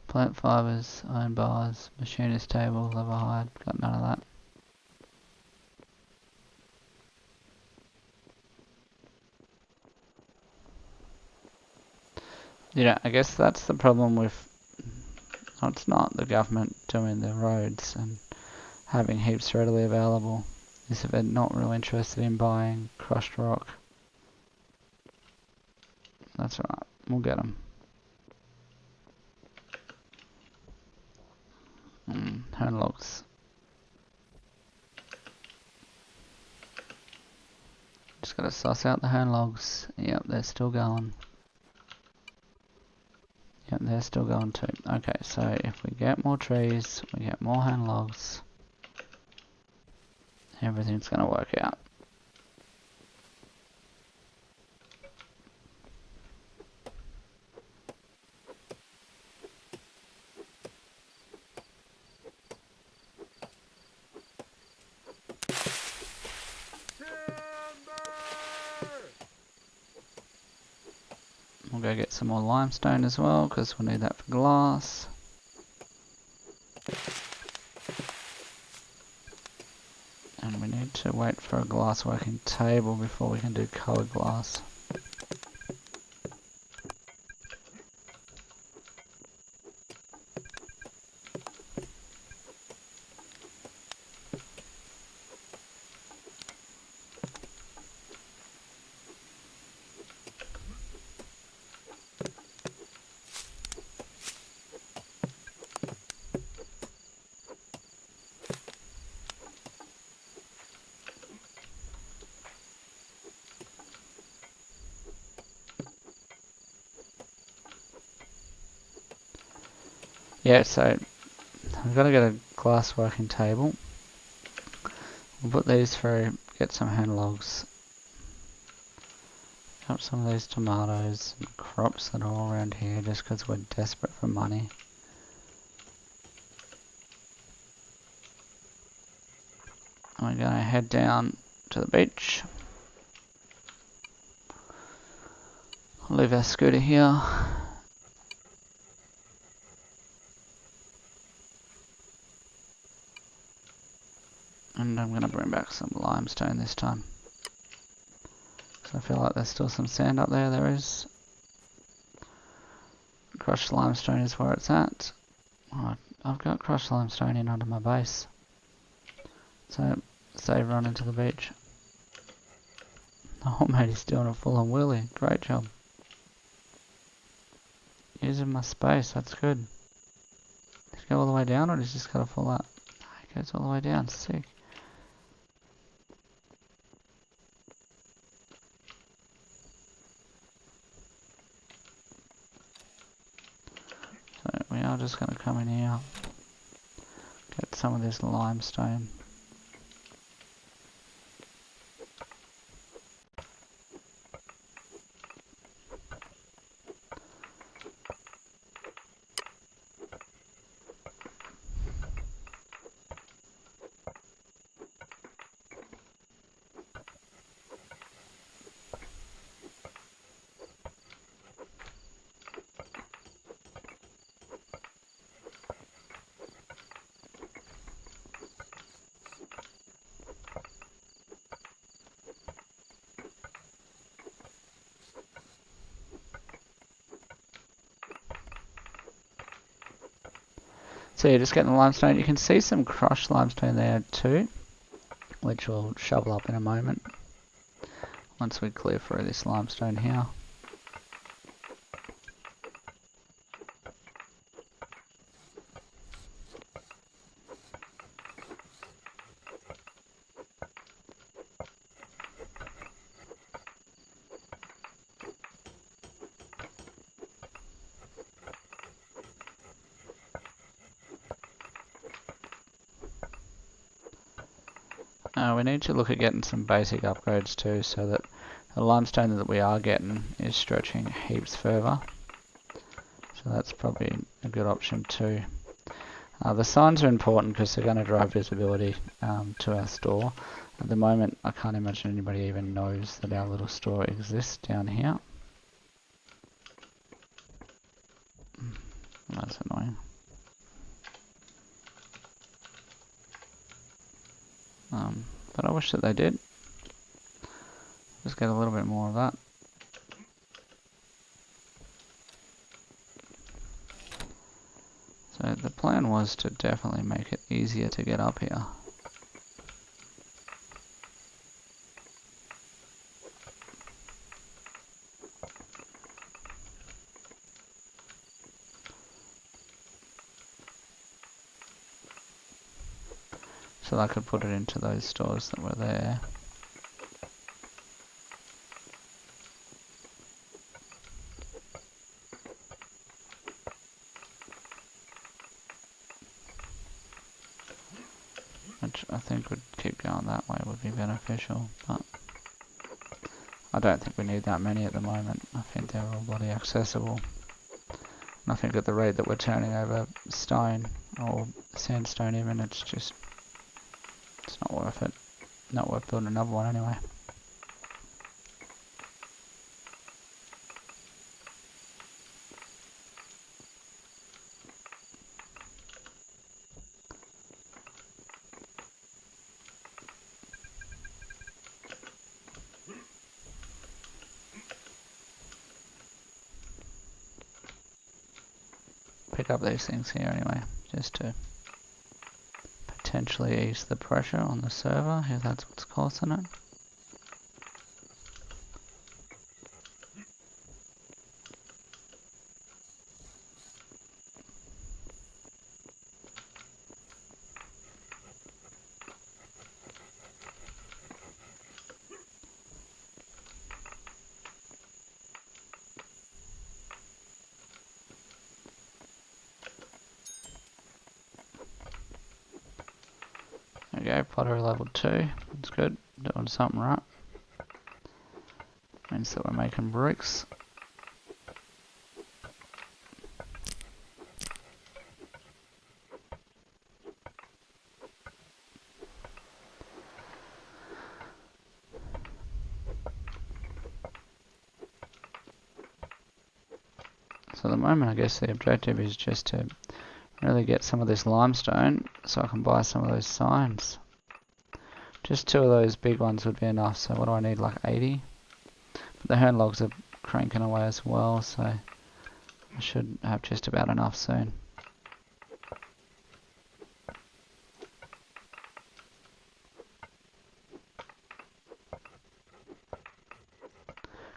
Plant fibers, iron bars, machinist table, lever hide, got none of that. Yeah, I guess that's the problem with, it's not the government doing the roads and having heaps readily available, is if they're not real interested in buying crushed rock. That's alright, we'll get them. Hone logs. Just gotta suss out the hone logs. Yep, they're still going. Yep, they're still going too. Okay, so if we get more trees, we get more hone logs. Everything's gonna work out. We'll go get some more limestone as well, because we'll need that for glass. And we need to wait for a glassworking table before we can do coloured glass. Yeah, so I've got to get a glass working table. We'll put these through, get some hand logs. Up some of these tomatoes and crops that are all around here just because we're desperate for money. And we're going to head down to the beach. I'll leave our scooter here. And I'm going to bring back some limestone this time. So I feel like there's still some sand up there. There is. Crushed limestone is where it's at. Oh, I've got crushed limestone in under my base. So, save running to the beach. Oh mate, he's doing a full-on wheelie. Great job. Using my space, that's good. Did he go all the way down or did he just got a full up? He goes all the way down, sick. So we are just going to come in here, get some of this limestone. So you're just getting the limestone. You can see some crushed limestone there too, which we'll shovel up in a moment once we clear through this limestone here. We need to look at getting some basic upgrades too, so that the limestone that we are getting is stretching heaps further. So that's probably a good option too. The signs are important because they're going to drive visibility to our store. At the moment, I can't imagine anybody even knows that our little store exists down here. That's annoying. But I wish that they did. Just get a little bit more of that. So the plan was to definitely make it easier to get up here. So I could put it into those stores that were there. Which I think would keep going that way would be beneficial, but I don't think we need that many at the moment. I think they're all bloody accessible. And I think at the rate that we're turning over stone, or sandstone even, it's not worth it. Not worth building another one anyway. pick up these things here anyway, just to potentially ease the pressure on the server, if that's what's causing it. There we go, pottery level 2. That's good, doing something right. Means that we're making bricks. So at the moment I guess the objective is just to really get some of this limestone so I can buy some of those signs. Just 2 of those big ones would be enough, so what do I need, like 80? But the hern logs are cranking away as well, so I should have just about enough soon.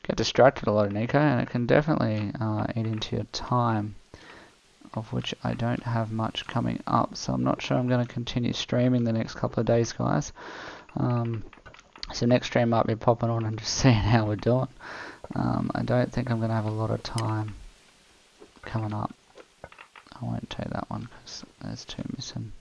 Get distracted a lot in Eco, and it can definitely eat into your time, of which I don't have much coming up, so I'm not sure I'm going to continue streaming the next couple of days, guys. So next stream might be popping on and just seeing how we're doing. I don't think I'm going to have a lot of time coming up. I won't take that one because there's 2 missing.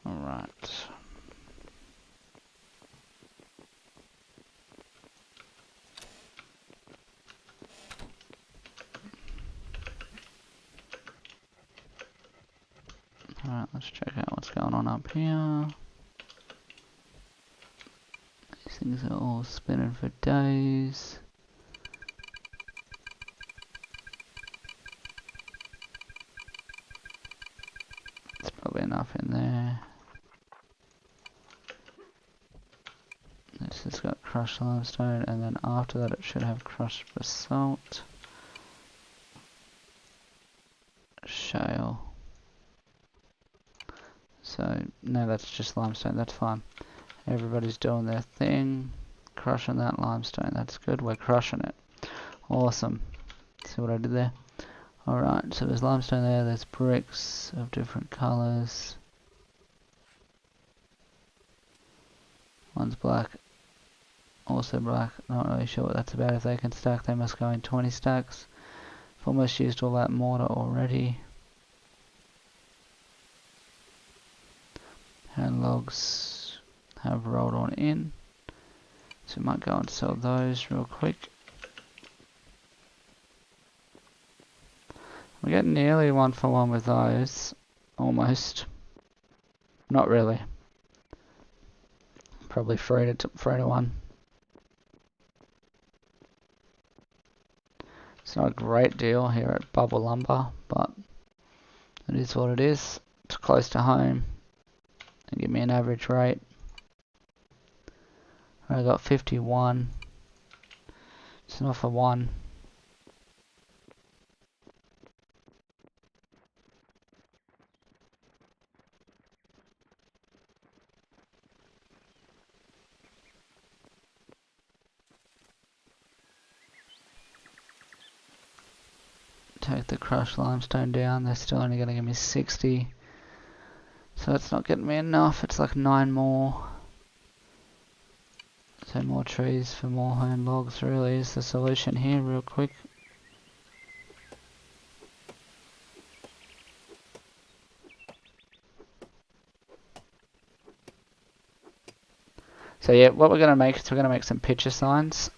Alright. Alright, let's check out what's going on up here. These things are all spinning for days. There's probably enough in there. This has got crushed limestone, and then after that it should have crushed basalt. Shale. So, no, that's just limestone, that's fine. Everybody's doing their thing. Crushing that limestone, that's good, we're crushing it. Awesome. See what I did there? Alright, so there's limestone there, there's bricks of different colours. One's black, also black, not really sure what that's about. If they can stack, they must go in 20 stacks. I've almost used all that mortar already. And logs have rolled on in, so we might go and sell those real quick. We get nearly 1-for-1 with those, almost. Not really. Probably 3-to-1. It's not a great deal here at Bubble Lumber, but it is what it is. It's close to home. And give me an average rate. I got 51. It's enough for 1. Take the crushed limestone down. They're still only going to give me 60. So it's not getting me enough. It's like 9 more. So more trees for more home logs really is the solution here real quick. So yeah, what we're going to make is we're going to make some picture signs.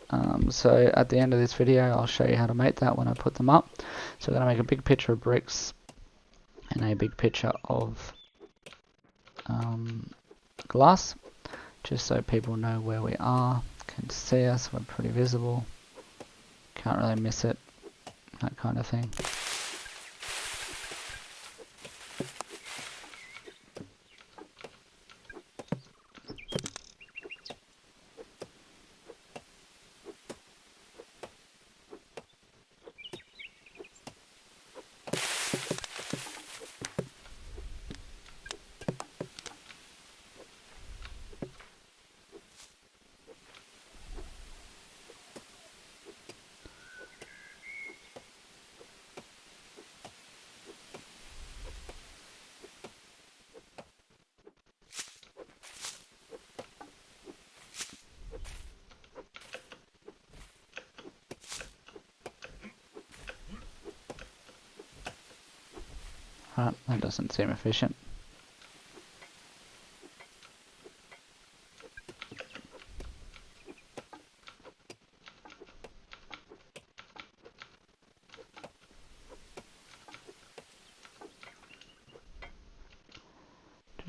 So at the end of this video I'll show you how to make that when I put them up. So we're going to make a big picture of bricks and a big picture of glass, just so people know where we are, can see us, we're pretty visible, can't really miss it, that kind of thing. Right, that doesn't seem efficient.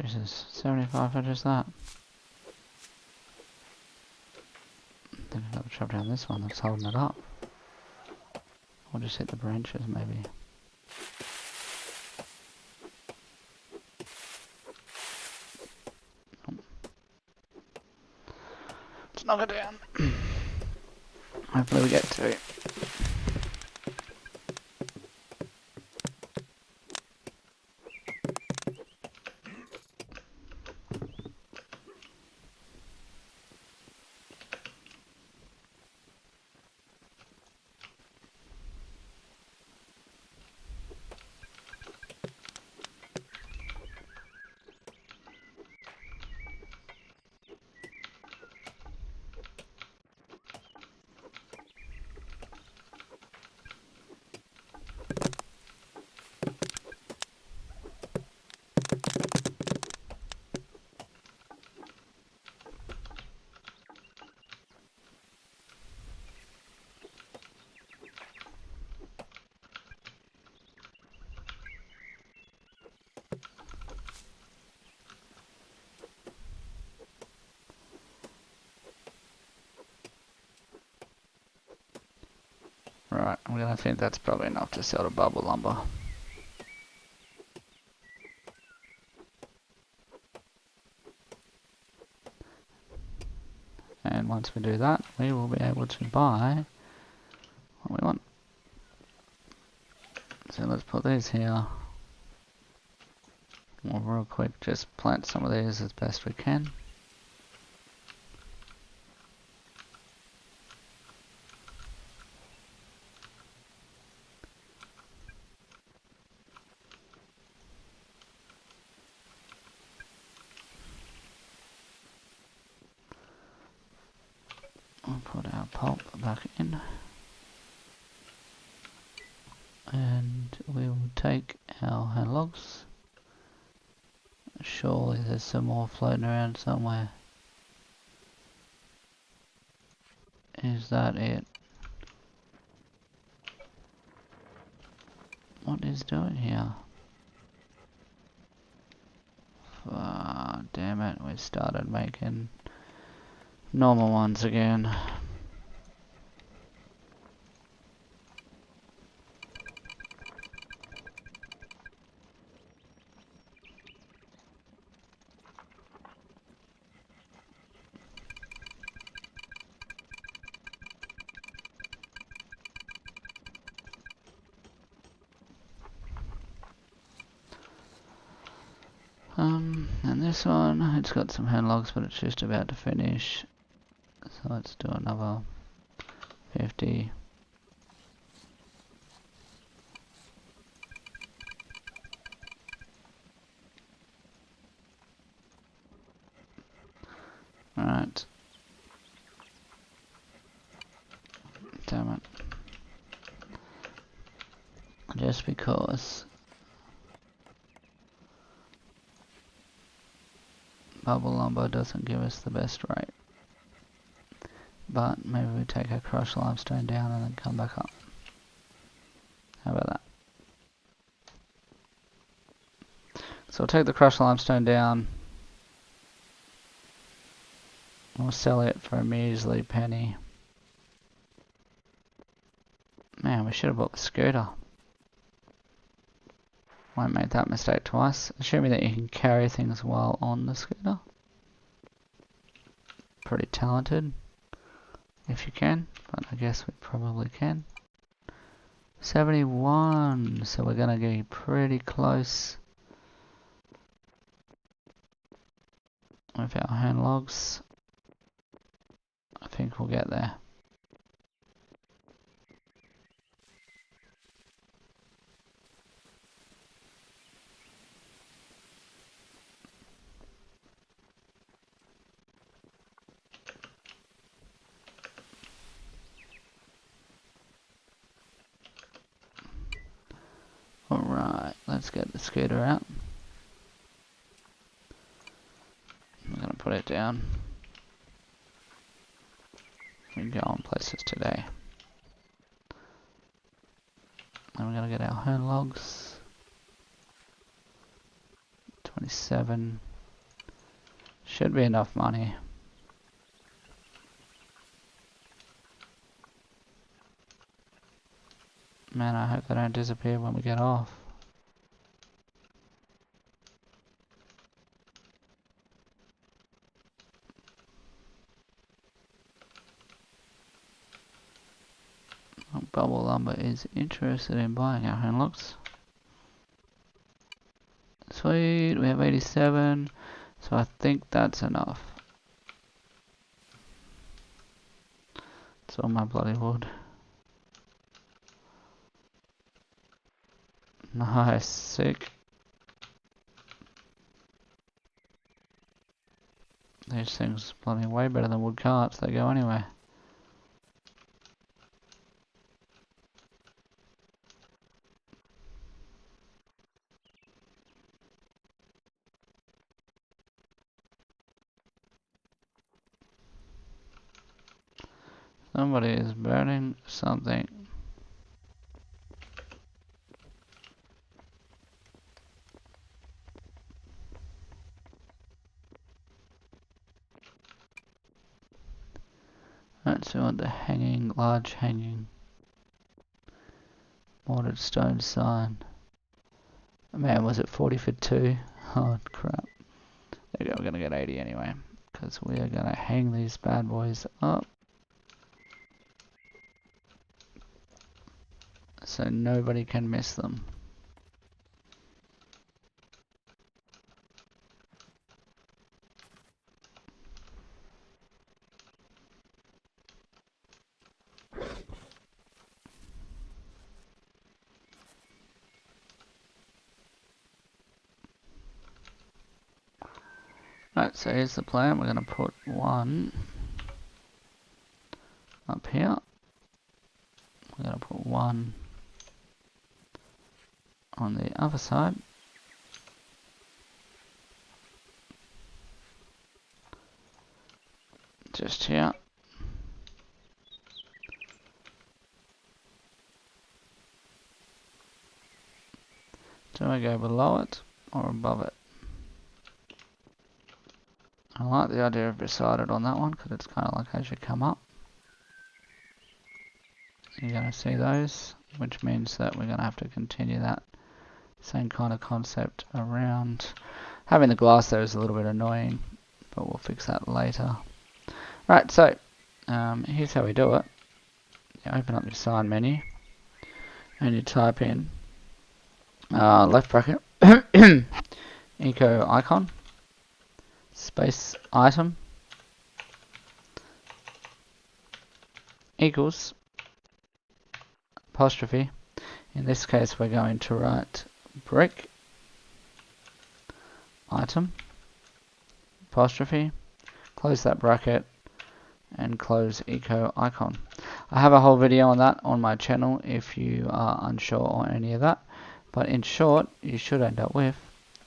Jesus, 75 for just that. Then I've got to chop down this one that's holding it up. Or just hit the branches, maybe. Let's knock it down. Hopefully we get to it. Right, I'm gonna think that's probably enough to sell the bubble lumber. And once we do that, we will be able to buy what we want. So let's put these here. We'll real quick just plant some of these as best we can. We'll put our pulp back in. And we will take our hand logs. Surely there's some more floating around somewhere. Is that it? What is doing here? Ah, damn it, we started making normal ones again. And this one, it's got some hand logs, but it's just about to finish. So let's do another 50. Alright. Damn it. Just because bubble lumber doesn't give us the best rate. But maybe we take our crushed limestone down and then come back up. How about that? So we'll take the crushed limestone down. We'll sell it for a measly penny. Man, we should have bought the scooter. Won't make that mistake twice. Assuming that you can carry things while on the scooter. Pretty talented. If you can, but I guess we probably can. 71, so we're gonna get pretty close with our hand logs. I think we'll get there. let's get the scooter out. I'm going to put it down. We can go on places today. And we're going to get our hone logs. 27. Should be enough money. Man, I hope they don't disappear when we get off. Bubble Lumber is interested in buying our hone logs. Sweet, we have 87, so I think that's enough. It's all my bloody wood. Nice, sick. These things are bloody way better than wood carts, they go anywhere. Somebody is burning something. Let's see what the large hanging mortared stone sign. Man, was it 40 for 2? Oh crap. There you go, we're gonna get 80 anyway. Because we are gonna hang these bad boys up. So nobody can miss them. Right, so here's the plan. We're going to put one up here. We're going to put one on the other side. Just here. Do I go below it or above it? I like the idea of beside it on that one because it's kind of like as you come up. You're going to see those, which means that we're going to have to continue that same kind of concept around. Having the glass there is a little bit annoying, but we'll fix that later. Right, so here's how we do it. You open up your sign menu and you type in left bracket eco icon space item equals apostrophe. In this case we're going to write brick item apostrophe, close that bracket and close eco icon. I have a whole video on that on my channel if you are unsure on any of that, but in short you should end up with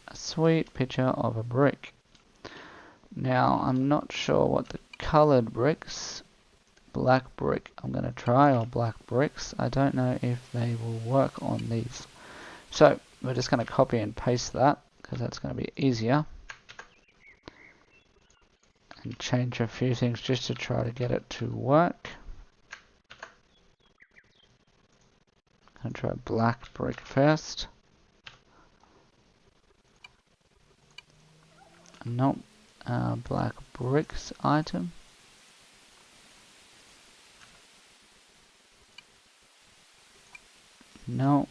a sweet picture of a brick. Now I'm not sure what the coloured bricks, black brick I'm going to try, or black bricks, I don't know if they will work on these. So we're just going to copy and paste that because that's going to be easier, and change a few things just to try to get it to work. I'm going to try black brick first. Nope. Black bricks item. No.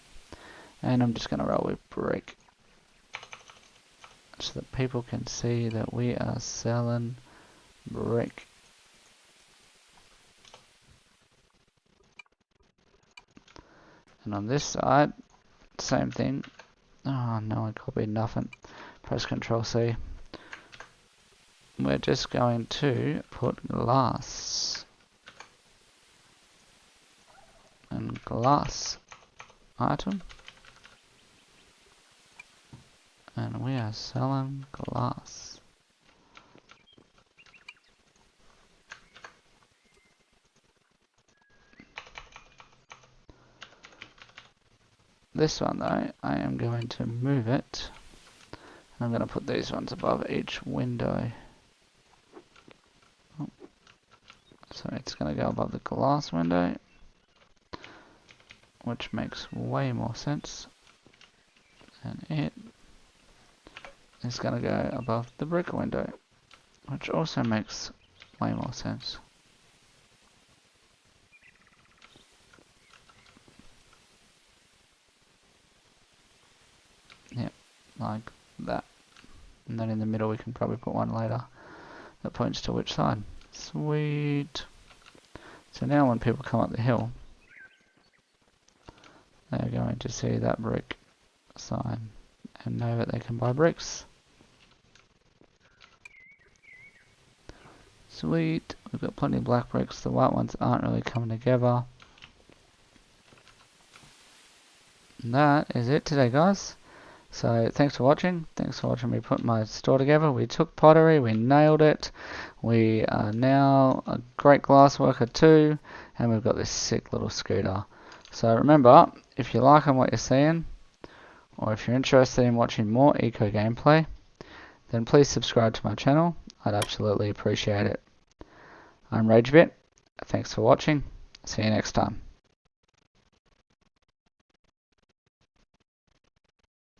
And I'm just going to roll with brick so that people can see that we are selling brick. And on this side, same thing. Oh no, I copied nothing. Press Ctrl C. We're just going to put glass and glass item And we are selling glass. This one though, I am going to move it. I'm going to put these ones above each window. Oh. So it's going to go above the glass window, which makes way more sense. And it is going to go above the brick window, which also makes way more sense. Yep, like that. And then in the middle we can probably put one later that points to which side. Sweet. So now when people come up the hill, they're going to see that brick sign and know that they can buy bricks. Sweet. We've got plenty of black bricks. The white ones aren't really coming together. And that is it today, guys. So thanks for watching. Thanks for watching me put my store together. We took pottery, we nailed it. We are now a great glass worker too, and we've got this sick little scooter. So remember, if you're liking what you're seeing, or if you're interested in watching more eco gameplay, then please subscribe to my channel. I'd absolutely appreciate it. I'm Ragebit. Thanks for watching. See you next time.